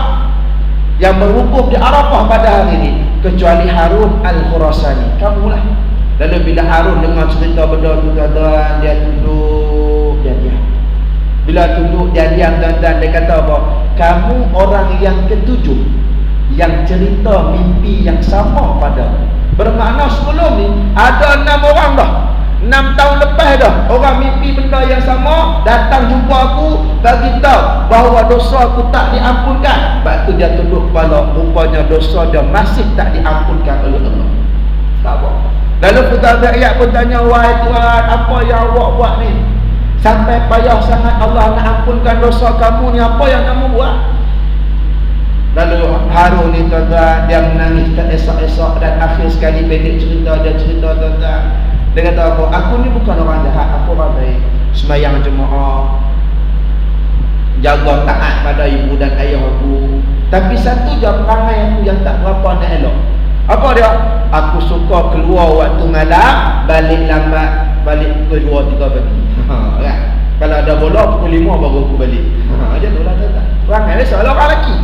A: yang berwukuf di Arafah pada hari ini kecuali Harun Al-Khurasani. Kamulah. Lalu bila Harun dengar cerita benda tu tuan-tuan, dia tunduk, dia diam. Bila tunduk dia diam tuan-tuan, dia kata apa? Kamu orang yang ketujuh yang cerita mimpi yang sama padamu. Bermakna sebelum ni ada 6 orang dah, 6 tahun lepas dah orang mimpi benda yang sama, datang jumpa aku, bagi tahu bahawa dosa aku tak diampunkan. Sebab tu dia tunduk kepala, rupanya dosa dia masih tak diampunkan oleh Allah. Tak apa. Lalu Fudal bin Iyad pun tanya, wahai tuan, apa yang awak buat ni? Sampai payah sangat Allah nak ampunkan dosa kamu ni, apa yang kamu buat? Lalu Harun ni tuan-tuan, dia menangis teresak-esak, dan akhir sekali pendek cerita, dia cerita tuan-tuan. Dia kata apa? Aku ni bukan orang jahat, aku orang baik. Sembahyang jemaah, jaga taat pada ibu dan ayah aku. Tapi satu je perangai aku yang tak berapa nak elok. Apa dia? Aku suka keluar waktu malam, balik lambat, balik pukul 2-3 pagi. Kan? Kalau ada bola pukul 5 baru aku balik. Macam tu lah tuan-tuan. Perangai dia seolah orang lelaki.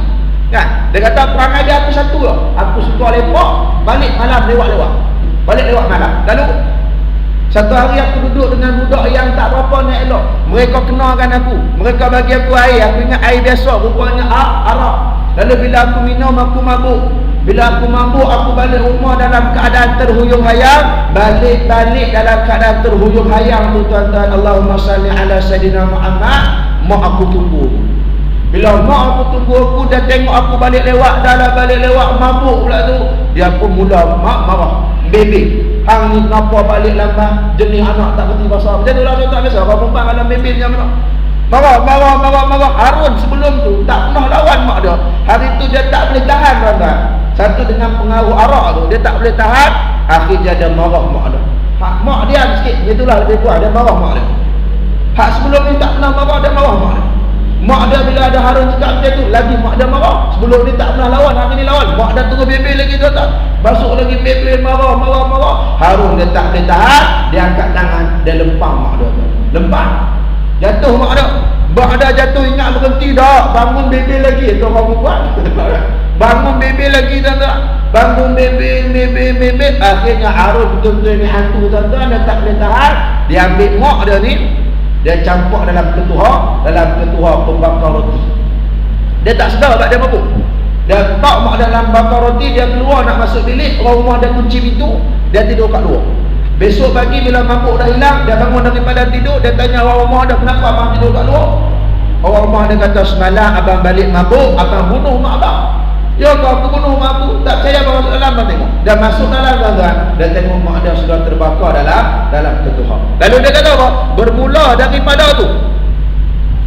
A: Kan? Dia kata perangai dia aku satu lah. Aku suka lepak, balik malam lewat-lewat. Balik lewat malam. Lalu satu hari aku duduk dengan budak yang tak berapa nak elok. Mereka kenalkan aku. Mereka bagi aku air. Aku ingat air biasa, rupanya arak. Lalu bila aku minum, aku mabuk. Bila aku mabuk, aku balik rumah dalam keadaan terhuyung hayang. Balik-balik dalam keadaan terhuyung hayang tu tuan-tuan. Allahumma salli ala Sayyidina Muhammad. Mak aku tunggu. Bila mak aku tunggu aku, dia tengok aku balik lewat, dalam balik lewat mabuk pula tu, dia pun mula mak marah, bebel. Hang ni kenapa balik lambat, jenis anak tak berhenti bahasa. Macam tu lah tuan-tuan, biasa orang perempuan kalau bebel macam mana. Marah. Harun sebelum tu tak pernah lawan mak dia. Hari tu dia tak boleh tahan tuan-tuan. Satu dengan pengaruh arak tu, dia tak boleh tahan. Akhirnya dia marah mak dia. Mak dia sikit, itulah lebih kuat, dia marah mak dia. Sebelum ni tak pernah marah, dia marah mak dia. Mak dia bila ada Harun cakap macam tu, lagi mak dia marah. Sebelum ni tak pernah lawan, hari ni lawan. Mak dia terus bebel lagi tuan-tuan. Masuk lagi bebel, marah. Harun dia tak boleh tahan, dia angkat tangan, dia lempang mak dia. Lempang. Jatuh mak dia. Mak dia jatuh, ingat berhenti dah. Bangun bebel lagi. Itu orang buat. Bangun bebel lagi tuan-tuan. Bangun bebel. Akhirnya Harun betul-betul ni hantu tuan-tuan, dia tak boleh tahan. Dia ambil mak dia ni, dia campur dalam ketuha pembakar roti. Dia tak sedar sebab dia mabuk. Dia tak mak dalam bakar roti, dia keluar nak masuk bilik, orang rumah dia kunci pintu, dia tidur kat luar. Besok pagi bila mabuk dah hilang, dia bangun daripada tidur, dia tanya orang rumah dia, kenapa abang tidur kat luar? Orang rumah dia kata, semalam abang balik mabuk, abang bunuh mak abang. Ya kau aku bunuh mak aku, tak percaya abang masuk dalam, abang tengok. Dia masuk dalam tuan-tuan, dia tengok mak dia sudah terbakar dalam ketuha. Lalu dia kata apa? Bermula daripada tu,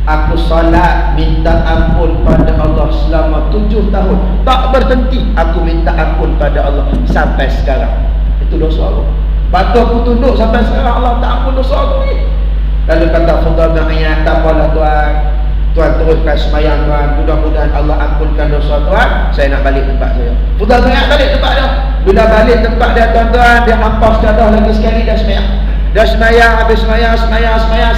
A: aku salat minta ampun pada Allah selama 7 tahun. Tak berhenti aku minta ampun pada Allah sampai sekarang. Itu dosa aku. Patut aku tunduk sampai sekarang, Allah tak ampun dosa aku ni. Lalu kata Fudal bin Iyad, tak apalah tuan, tuan teruskan semayang tuan, mudah-mudahan Allah ampunkan dosa tuan. Saya nak balik tempat saya. Fudal bin Iyad balik tempat dia. Bila balik tempat dia tuan-tuan, dia hampas dadah lagi sekali, dia semayang. Dia semayang, habis semayang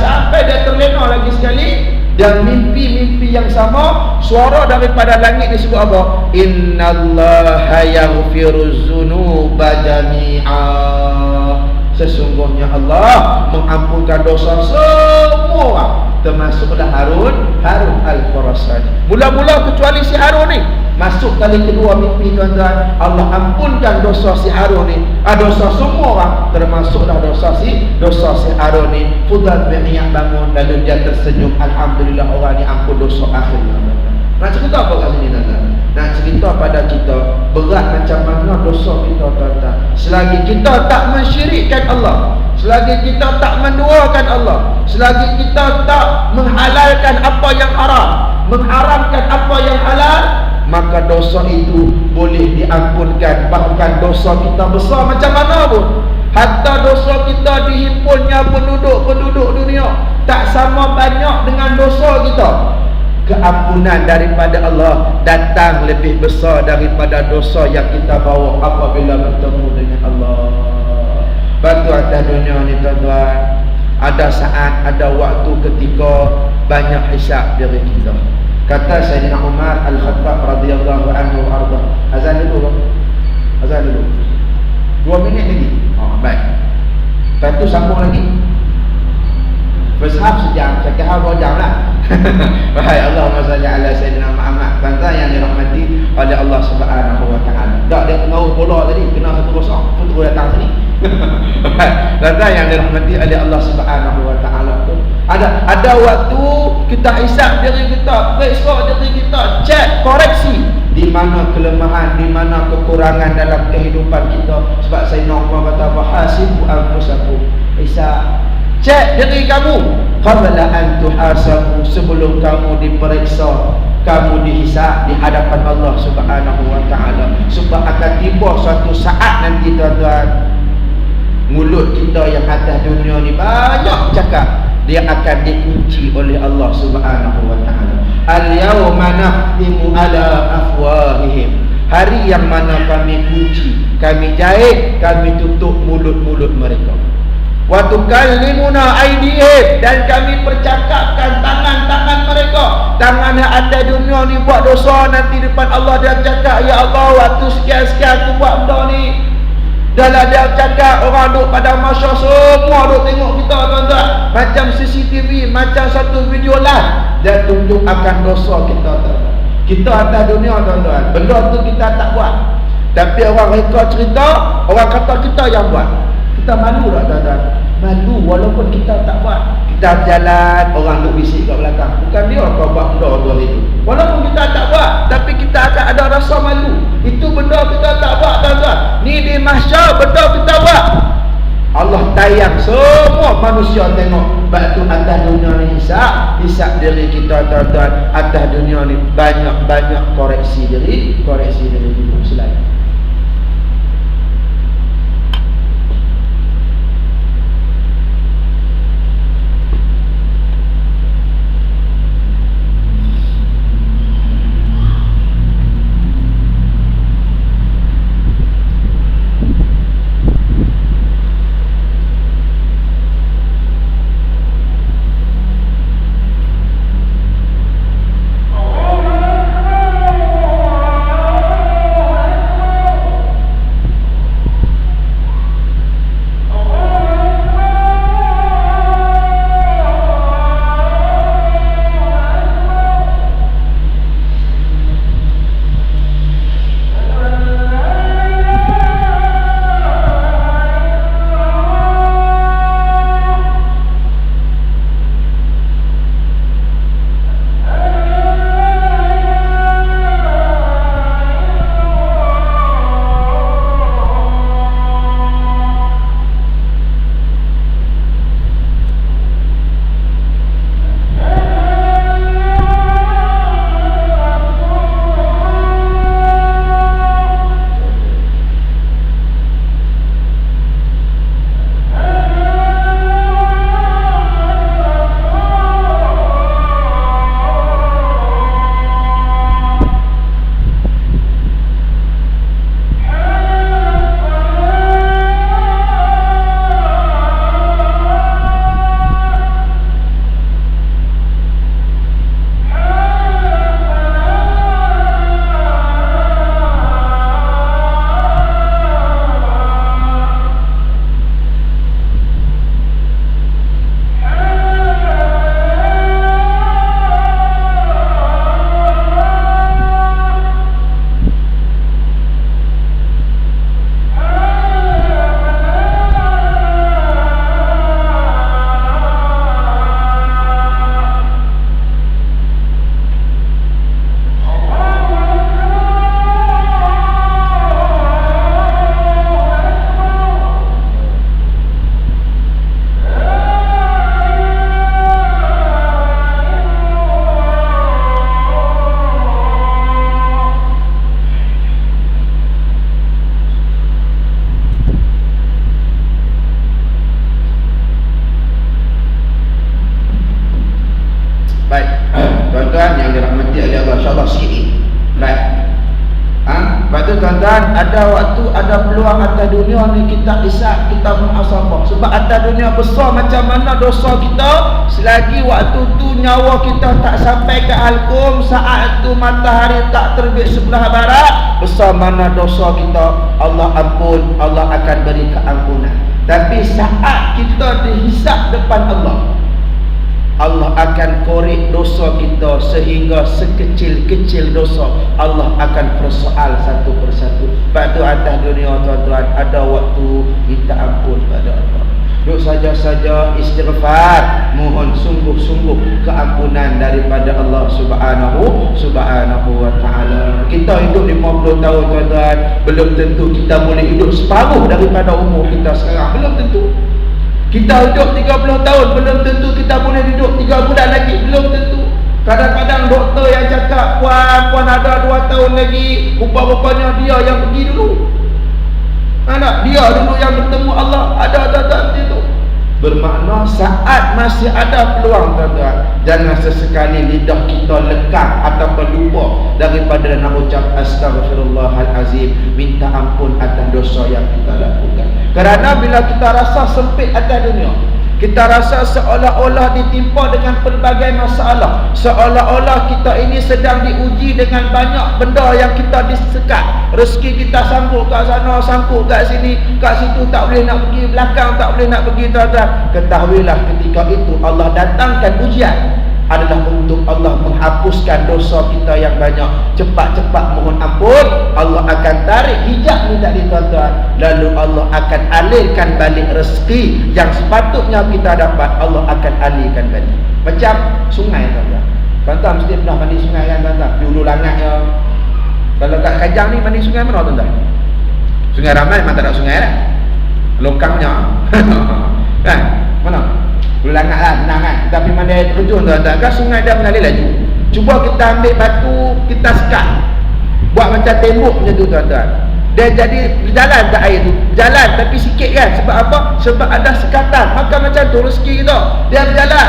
A: sampai dia terlena lagi sekali. Dan mimpi-mimpi yang sama, suara daripada langit disebut apa? Innallaha yaghfiruz dzunuba jami'a. Sesungguhnya Allah mengampunkan dosa semua orang, termasuklah Harun Al-Khurasani. Mula-mula kecuali si Harun ni, masuk kali kedua mimpi tuan-tuan, Allah ampunkan dosa si Harun ni. Dosa semua orang, termasuklah dosa si Harun ni. Fudal bin Iyad bangun, lalu dia tersenyum, alhamdulillah orang ni ampun dosa akhirnya. Nak cerita apa kat sini tuan-tuan? Nak cerita pada kita berat macam mana dosa kita tuan-tuan. Selagi kita tak mensyirikkan Allah, selagi kita tak menduakan Allah, selagi kita tak menghalalkan apa yang haram, mengharamkan apa yang halal, maka dosa itu boleh diampunkan. Bahkan dosa kita besar macam mana pun, hatta dosa kita dihimpunnya penduduk dunia tak sama banyak dengan dosa kita, keampunan daripada Allah datang lebih besar daripada dosa yang kita bawa apabila bertemu dengan Allah. Batu atas dunia ni tuan-tuan, ada saat, ada waktu ketika banyak hisab diri kita. Kata Sayyidina Umar Al-Khattab radhiyallahu anhu arda. Azan dulu. 2 minit lagi. Baik. Lepas tu sambung lagi. First half sejam, second half 2 jam lah. Baik, Allahumma salli ala Sayyidina Muhammad. Tuan-tuan yang dirahmati oleh Allah Subhanahu wa taala. Tak dia pengaruh bola tadi, kena satu kosong, pun datang sini. Tuan-tuan yang dirahmati oleh Allah Subhanahu wa taala tu, ada waktu kita hisap diri kita, periksa diri kita, cek, koreksi di mana kelemahan, di mana kekurangan dalam kehidupan kita. Sebab Sayyidina Umar kata, hasibu anfusakum, hisap, cek diri kamu. qabla an tuhasabu, sebelum kamu diperiksa, kamu dihisab di hadapan Allah Subhanahu wa taala. Sebab akan tiba suatu saat nanti tuan-tuan, mulut kita yang atas dunia ni banyak cakap, dia akan dikunci oleh Allah Subhanahu wa taala. Al-yawma nakhtimu ala afwahihim, hari yang mana kami kunci, kami jahit, kami tutup mulut-mulut mereka. Wa tukallimuna aydihim, dan kami percakapkan tangan-tangan mereka. Tangan yang ada dunia ni buat dosa, nanti depan Allah dia cakap, ya Allah, waktu sekian-sekian aku buat benda ni. Dalam dia cakap, orang duduk pada masyarakat semua duduk tengok kita tuan-tuan, macam CCTV, macam satu video live, dan tunjuk akan dosa kita tuan-tuan. Kita atas dunia tuan-tuan, benda tu kita tak buat, tapi orang rekod cerita, orang kata kita yang buat. Kita malu tak tuan-tuan? Malu walaupun kita tak buat. Kita jalan, orang duk bisik kat belakang, bukan dia kau buat benda tu hari tu. Walaupun kita tak buat, tapi kita akan ada rasa malu. Itu benda kita tak buat tuan-tuan. Ni di mahsyar benda kita buat, Allah tayang semua manusia tengok. Sebab tu atas dunia ni hisab diri kita tuan-tuan. Atas dunia ni banyak-banyak koreksi diri juga selain. tuan-tuan, ada waktu, ada peluang atas dunia ni kita hisab, kita muhasabah. Sebab atas dunia besar macam mana dosa kita, selagi waktu tu nyawa kita tak sampai ke halkum, saat tu matahari tak terbit sebelah barat, besar mana dosa kita, Allah ampun, Allah akan beri keampunan. Tapi saat kita dihisab depan Allah, Allah akan korek dosa kita, sehingga sekecil-kecil dosa Allah akan persoal satu persatu. Sebab tu atas dunia tuan-tuan, ada waktu minta ampun pada Allah. Duk saja-saja istighfar, mohon sungguh-sungguh keampunan daripada Allah subhanahu wa ta'ala. Kita hidup 50 tahun tuan-tuan, belum tentu kita boleh hidup separuh daripada umur kita sekarang. Belum tentu. Kita hidup 30 tahun, belum tentu kita boleh duduk 3 bulan lagi, belum tentu. Kadang-kadang doktor yang cakap puan ada 2 tahun lagi, rupa-rupanya dia yang pergi dulu. Dia dulu yang bertemu Allah. Ada itu. Bermakna saat masih ada peluang, tuan-tuan, jangan sesekali lidah kita lekang ataupun lupa daripada nak ucap astaghfirullahalazim, minta ampun atas dosa yang kita lakukan. Kerana bila kita rasa sempit atas dunia, kita rasa seolah-olah ditimpa dengan pelbagai masalah, seolah-olah kita ini sedang diuji dengan banyak benda yang kita disekat. Rezeki kita sangkut kat sana, sangkut kat sini, kat situ tak boleh nak pergi belakang, tak boleh nak pergi tuan-tuan. Ketahuilah ketika itu Allah datangkan ujian adalah untuk Allah menghapuskan dosa kita yang banyak. Cepat-cepat mohon ampun, Allah akan tarik hijab ni tadi, tuan-tuan. Lalu Allah akan alirkan balik rezeki yang sepatutnya kita dapat, Allah akan alirkan balik. Macam sungai, tuan-tuan. Tuan-tuan mesti pernah mandi sungai kan, tuan-tuan? Di Hulu Langat ya. Kalau kat Kajang ni mandi sungai mana, tuan-tuan? Sungai Ramai memang tak ada sungai lah. Longkangnya. Kan? Mana? Hulu Langat lah, tenang kan. Tapi mana air terjun, tuan-tuan, kan sungai dah mengalir laju. Cuba kita ambil batu, kita sekat, buat macam tembok macam tu, tuan-tuan. Dia jadi berjalan tak air tu? Jalan tapi sikit kan. Sebab apa? Sebab ada sekatan. Maka macam tu rezeki kita, dia berjalan.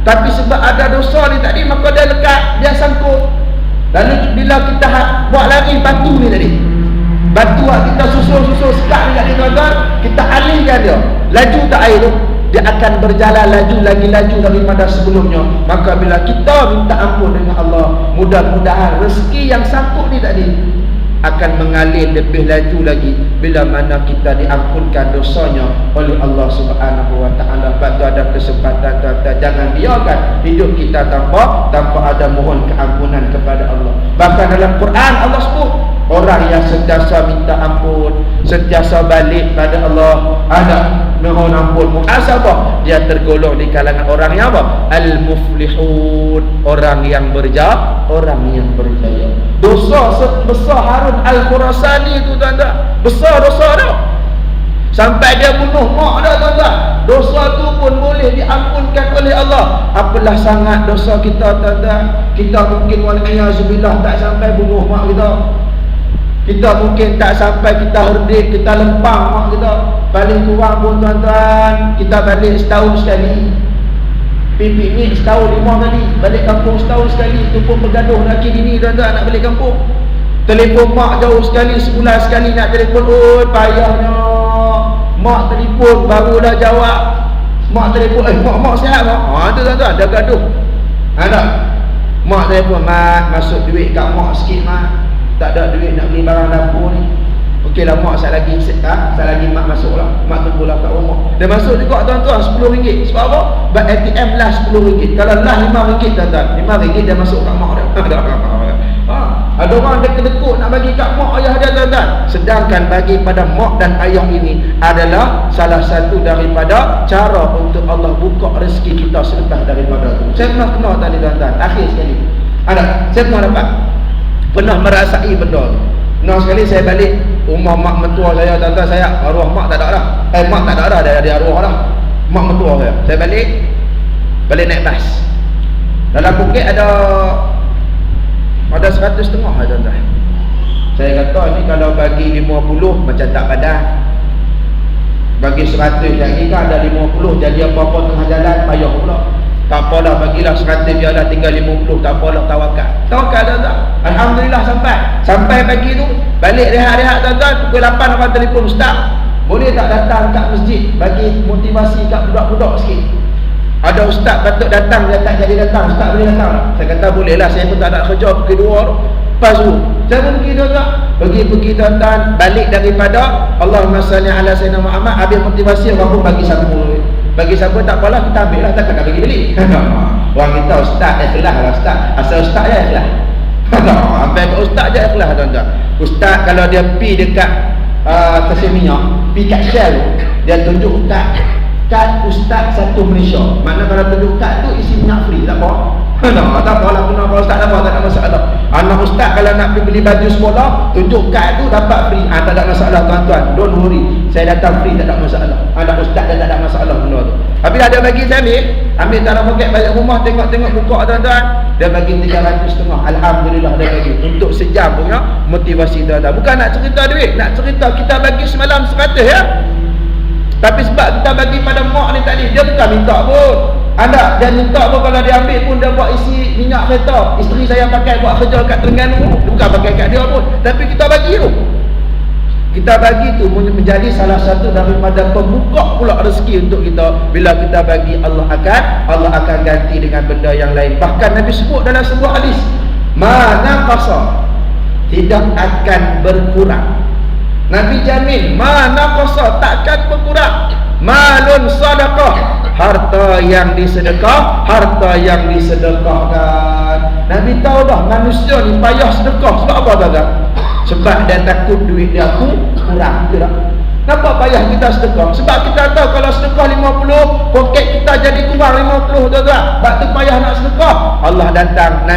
A: Tapi sebab ada dosa ni tadi, maka dia lekat, dia sangkut. Lalu bila kita buat lagi batu ni tadi, batu kita susul sekat ni tadi, tuan-tuan, kita alihkan dia, laju tak air tu, dia akan berjalan laju lagi laju daripada sebelumnya. Maka bila kita minta ampun dengan Allah, mudah-mudahan rezeki yang sangkut ni tadi akan mengalir lebih laju lagi bila mana kita diampunkan dosanya oleh Allah Subhanahu wa taala. Pada ada kesempatan, tuan-tuan, jangan biarkan hidup kita tanpa ada mohon keampunan kepada Allah. Bahkan dalam Quran Allah sebut orang yang sentiasa minta ampun, sentiasa balik pada Allah, ada mohon ampun, muhasabah, dia tergolong di kalangan orang yang apa? Al-muflihun, orang yang berjaya. Dosa sebesar Harun Al-Khurasani itu, tuan-tuan, besar dosa dah. Sampai dia bunuh mak dah, tuan-tuan. Dosa tu pun boleh diampunkan oleh Allah. Apalah sangat dosa kita, tuan-tuan. Kita mungkin wal-iyazubillah tak sampai bunuh mak kita. Kita mungkin tak sampai kita herdik, kita lempang mak kita. Paling kurang pun, tuan-tuan, kita balik setahun sekali. Pipi ni setahun 5 kali. Balik kampung setahun sekali. Itu pun bergaduh laki bini, tuan-tuan, nak balik kampung. Telefon mak jauh sekali, sebulan sekali nak telefon. Oh, payahnya. Mak telefon barulah jawab. Mak telefon, mak sihat mak. Tu, tuan-tuan, dah gaduh. Tak? Mak telefon, mak masuk duit kat mak sikit, mak. Tak ada duit nak beli barang dapur ni. Okeylah mak, sat lagi mak masuk lah. Mak tunggulah kat rumah. Dia masuk juga, tuan-tuan, RM10. Sebab apa? Sebab ATM lah RM10. Kalau lah RM5, tuan-tuan, RM5 dia masuk kat mak dia. Ada orang deket-dekut nak bagi kat mak ayah dia, tuan-tuan. Sedangkan bagi pada mak dan ayah ini adalah salah satu daripada cara untuk Allah buka rezeki kita selepas daripada itu. Saya pernah kenal tadi, tuan-tuan, akhir sekali. Saya pernah merasai benda tu. Pernah sekali saya balik rumah mak mentua saya, tuan-tuan, saya arwah mak tak ada dah. Mak tak ada dah, dia arwah dah. Mak mentua saya. Saya balik naik bas. Dalam Phuket ada 100 setengah, tuan-tuan. Saya kata ni kalau bagi 50 macam tak padan. Bagi 100 lagi kan ada 50, jadi apa-apa tengah jalan payah pula. Tak apalah, bagilah 100, biarlah tinggal 50, tak apalah, tawakal, tuan-tuan. Alhamdulillah sampai pagi tu, balik rehat-rehat, tuan-tuan. Pukul 8 abang telefon, ustaz, boleh tak datang kat masjid bagi motivasi kat budak-budak sikit? Ada ustaz patut datang, dia tak jadi datang. Ustaz boleh datang? Saya kata boleh lah, saya pun tak ada kerja pukul 2 tu. Lepas tu saya pun pergi, tuan-tuan. Pergi, tuan-tuan, balik daripada Allahumma salli ala sayyidina Muhammad, habis motivasi, orang pun bagi sabu. Bagi siapa tak apalah, kita ambil lah, takkan nak bagi beli. Orang kita ustaz, ikhlas lah ustaz. Asal ustaz je ikhlas. Sampai ke ustaz je ikhlas, tuan-tuan. Ustaz kalau dia pi dekat stesen minyak, pi kat Shell, dia tunjuk ustaz, kad ustaz satu Malaysia. Makna kalau tunjuk kad tu isi minyak free, tak apa. Tak apa lah, kalau ustaz tak apa, tak ada masalah. Anak ustaz kalau nak pergi beli baju sekolah, tunjuk kad tu dapat free. Tak ada masalah tuan-tuan, don't worry, saya datang free, tak ada masalah. Anak ustaz dah tak ada masalah benda tu. Tapi ada bagi saya ambil dalam poket balik rumah, tengok-tengok buka tuan-tuan, dia bagi 300 Alhamdulillah dia bagi untuk sejam punya motivasi tuan-tuan. Bukan nak cerita duit, nak cerita kita bagi semalam 100 ya. Tapi sebab kita bagi pada mak ni tadi, dia bukan minta pun. Dia minta pun, kalau dia ambil pun dia buat isi minyak kereta. Isteri saya pakai buat kerja kat Terengganu, bukan pakai kat dia pun. Tapi kita bagi tu. Kita bagi tu menjadi salah satu daripada pembuka pula rezeki untuk kita. Bila kita bagi, Allah akan ganti dengan benda yang lain. Bahkan Nabi sebut dalam sebuah hadis, mana qasa, tidak akan berkurang. Nabi jamin, mana qasa, takkan berkurang. Malun sadaqah, harta yang disedekah, harta yang disedekahkan. Nabi tahu dah manusia ni payah sedekah. Sebab apa tuan-tuan? Sebab dia takut duit dia kurang. Kenapa payah kita sedekah? Sebab kita tahu kalau sedekah 50, poket kita jadi kurang 50 tuan-tuan. Sebab tu payah nak sedekah. Allah datang,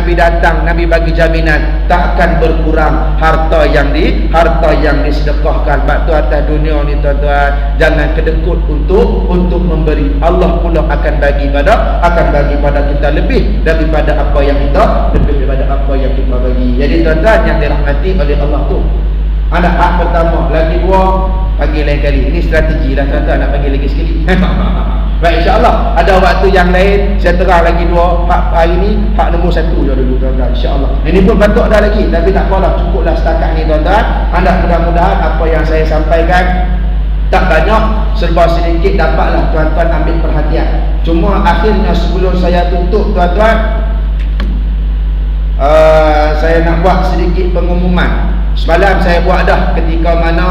A: Nabi bagi jaminan tak akan berkurang harta yang disedekahkan. Sebab tu atas dunia ni tuan-tuan, jangan kedekut untuk memberi. Allah pula akan bagi pada kita lebih daripada apa yang kita bagi. Jadi tuan-tuan yang dirahmati oleh Allah tu, ada hak pertama, lagi dua, bagi lain kali. Ini strategi dah tuan-tuan, nak bagi lagi sekali. Baik, insyaAllah ada waktu yang lain saya terang lagi dua. Hak hari ni, hak nombor 1 je dulu tuan-tuan, insyaAllah. Ini pun patut dah lagi, tapi tak apalah, cukuplah setakat ni tuan-tuan. Mudah-mudahan apa yang saya sampaikan tak banyak, serba sedikit dapatlah tuan-tuan ambil perhatian. Cuma akhirnya sebelum saya tutup tuan-tuan, saya nak buat sedikit pengumuman. Semalam saya buat dah ketika mana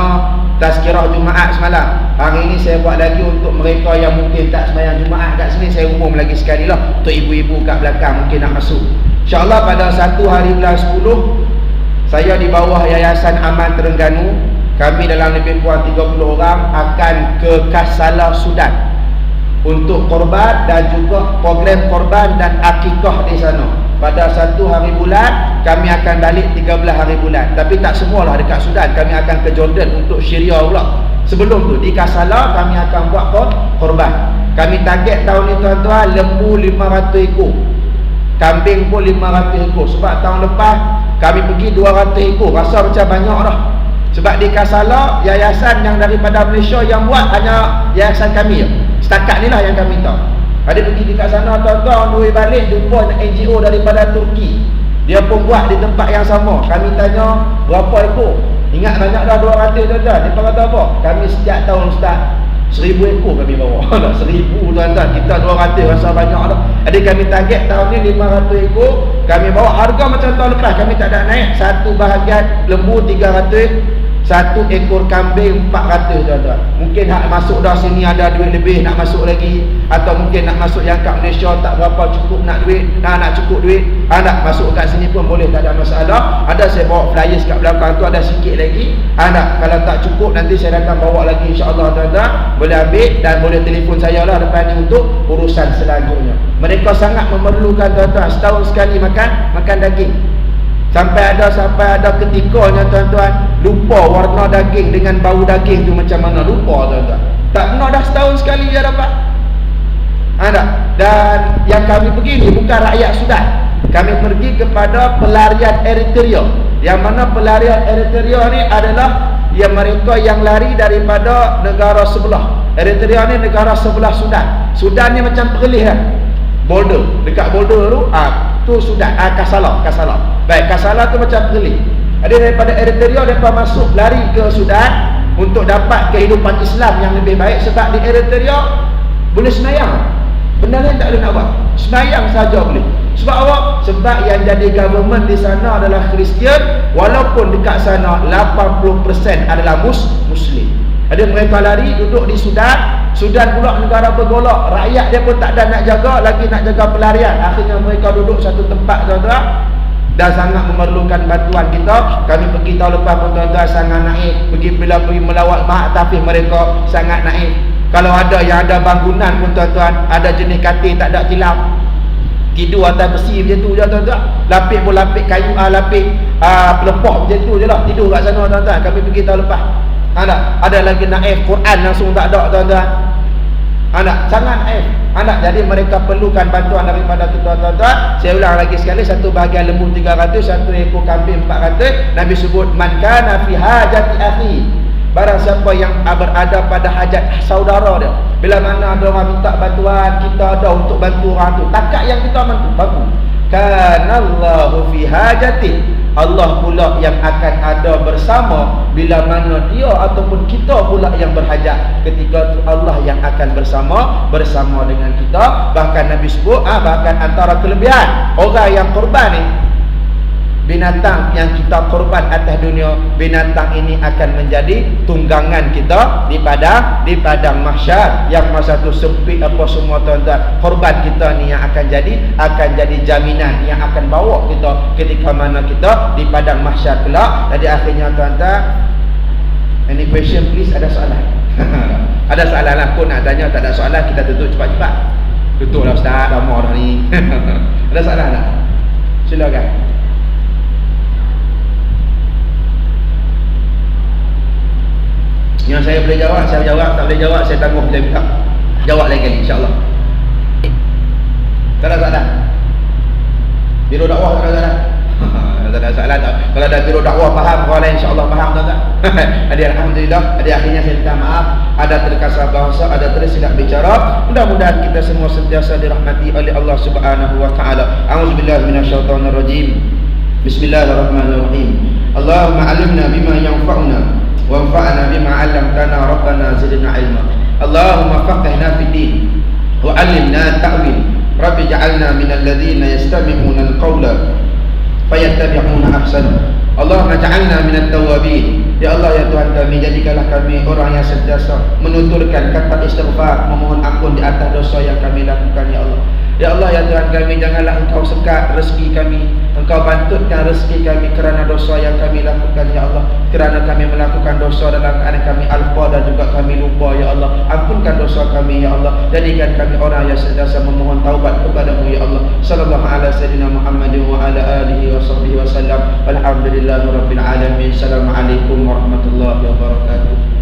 A: tazkirah Jumaat semalam. Hari ini saya buat lagi untuk mereka yang mungkin tak sembahyang Jumaat kat sini. Saya umum lagi sekali lah untuk ibu-ibu kat belakang mungkin nak masuk. InsyaAllah pada 1 hari bulan 10, saya di bawah Yayasan Aman Terengganu, kami dalam lebih kurang 30 orang akan ke Kasala, Sudan untuk korban dan juga program korban dan akikah di sana. Pada 1 hari bulan kami akan balik 13 hari bulan. Tapi tak semualah dekat Sudan, kami akan ke Jordan untuk Syria pula. Sebelum tu di Kasala kami akan buat korban. Kami target tahun ni tuan-tuan, lembu 500 ekor, kambing pun 500 ekor. Sebab tahun lepas kami pergi 200 ekor, rasa macam banyak dah. Sebab di Kasala, yayasan yang daripada Malaysia yang buat hanya yayasan kami je. Setakat ni lah yang kami tahu. Ada pergi dekat sana tuan-tuan, duit balik jumpa NGO daripada Turki. Dia pun buat di tempat yang sama. Kami tanya berapa ekor. Ingat banyak dah 200 tuan-tuan. Dia kata apa? Kami setiap tahun Ustaz 1000 ekor kami bawa. 1000 tuan-tuan, kita 200 rasa banyak dah. Jadi kami target tahun ni 500 ekor. Kami bawa harga macam tahun lepas, kami tak ada naik. Satu bahagian lembu 300, satu ekor kambing 400 tuan-tuan. Mungkin hak masuk dah sini ada duit lebih nak masuk lagi, atau mungkin nak masuk yang kat Malaysia tak berapa cukup nak duit, nak cukup duit, nak masuk kat sini pun boleh, tak ada masalah. Ada saya bawa flyers kat belakang tu, ada sikit lagi. Kalau tak cukup nanti saya akan bawa lagi insya-Allah tuan-tuan. Boleh ambil dan boleh telefon saya lah depan ni untuk urusan selanjutnya. Mereka sangat memerlukan tuan-tuan, setahun sekali makan daging. Sampai ada ketikanya tuan-tuan lupa warna daging dengan bau daging tu macam mana, lupa tuan-tuan. Tak pernah, dah setahun sekali dia dapat. Dan yang kami pergi ni bukan rakyat Sudan. Kami pergi kepada pelarian Eritrea. Yang mana pelarian Eritrea ni adalah yang mereka yang lari daripada negara sebelah. Eritrea ni negara sebelah Sudan. Sudan ni macam perlis kan, border, dekat border tu Sudan, Kasala. Baik, Kasala tu macam perlis. Ada daripada Eritrea mereka masuk lari ke Sudan untuk dapat kehidupan Islam yang lebih baik. Sebab di Eritrea boleh sembahyang, benda lain tak boleh nak buat, sembahyang saja boleh. Sebab apa? Sebab yang jadi government di sana adalah Kristian, walaupun dekat sana 80% adalah Muslim. Ada mereka lari duduk di Sudan. Sudan pula negara bergolak, rakyat dia pun tak ada nak jaga, lagi nak jaga pelarian. Akhirnya mereka duduk satu tempat tuan-tuan, dan sangat memerlukan bantuan kita. Kami pergi tahun lepas pun tuan-tuan sangat naik. Bila pergi melawat Mahat Tafih mereka sangat naik. Kalau ada yang ada bangunan pun tuan-tuan, ada jenis katil tak ada tilam, tidur atas besi macam tu je tuan-tuan. Lapik pun lapik kayu, lapik pelepah macam tu je lah, tidur kat sana tuan-tuan. Kami pergi tahun lepas. Ada lagi naif Quran langsung tak ada tuan-tuan. Sangat naif. Jadi mereka perlukan bantuan daripada kita tuan-tuan. Saya ulang lagi sekali, satu bahagian lembu 300, satu ekor kambing 400. Nabi sebut man kana fi hajati akhi, barang siapa yang berada pada hajat saudara dia. Bila mana ada orang minta bantuan, kita ada untuk bantu orang tu. Takat yang kita bantu. Kanallahu fi hajati, Allah pula yang akan ada bersama bila mana dia ataupun kita pula yang berhajat. Ketika itu Allah yang akan bersama dengan kita. Bahkan Nabi sebut, bahkan antara kelebihan orang yang korban ni, binatang yang kita korban atas dunia, binatang ini akan menjadi tunggangan kita di padang mahsyar, yang masa tu sempit apa semua tuan-tuan. Korban kita ni yang akan jadi jaminan yang akan bawa kita ketika mana kita di padang mahsyar kelak. Jadi akhirnya tuan-tuan, any question please? Ada soalan? Ada soalan lah pun nak tanya, tak ada soalan kita tutup cepat-cepat. Tutuplah Ustaz, lama dah ni. Ada soalan tak? Silakan. Yang saya boleh jawab, saya jawab. Tak boleh jawab, saya tangguh bila minta jawab lain kali, insyaAllah. Tak ada soalan? Biro dakwah tak ada soalan? Tak ada soalan tak? Kalau ada biro dakwah faham, orang lain insyaAllah faham tak? Jadi Alhamdulillah, akhirnya saya minta maaf. Ada terkasar bahasa, ada tersilap bicara. Mudah-mudahan kita semua sentiasa dirahmati oleh Allah Subhanahu wa ta'ala. A'udzubillahi minasyaitonirrajim. Bismillahirrahmanirrahim. Allahumma alimna bima yanfa'una wanfa'na bima 'allamtana, rabbana zidna ilma. Allahumma faqihna fid din wa 'allimna ta'wil. Rabbi ja'alna minal ladzina yastami'una al-qawla fayattabi'una ahsana. Allahumma ja'alna minat tawwabin. Ya Allah, ya Tuhan kami, jadikanlah kami orang yang sentiasa menuturkan kata istighfar, memohon ampun di atas dosa yang kami lakukan, ya Allah. Ya Allah, ya Tuhan kami, janganlah Engkau sekat rezeki kami, Engkau bantutkan rezeki kami kerana dosa yang kami lakukan, ya Allah. Kerana kami melakukan dosa dalam keadaan kami alfa dan juga kami lupa, ya Allah. Ampunkan dosa kami, ya Allah. Jadikan kami orang yang sentiasa memohon taubat kepadamu, ya Allah. Sallallahu ala sayyidina Muhammadin wa ala alihi wa sahbihi wa sallam. Alhamdulillahirabbil alamin. Assalamualaikum warahmatullahi wabarakatuh.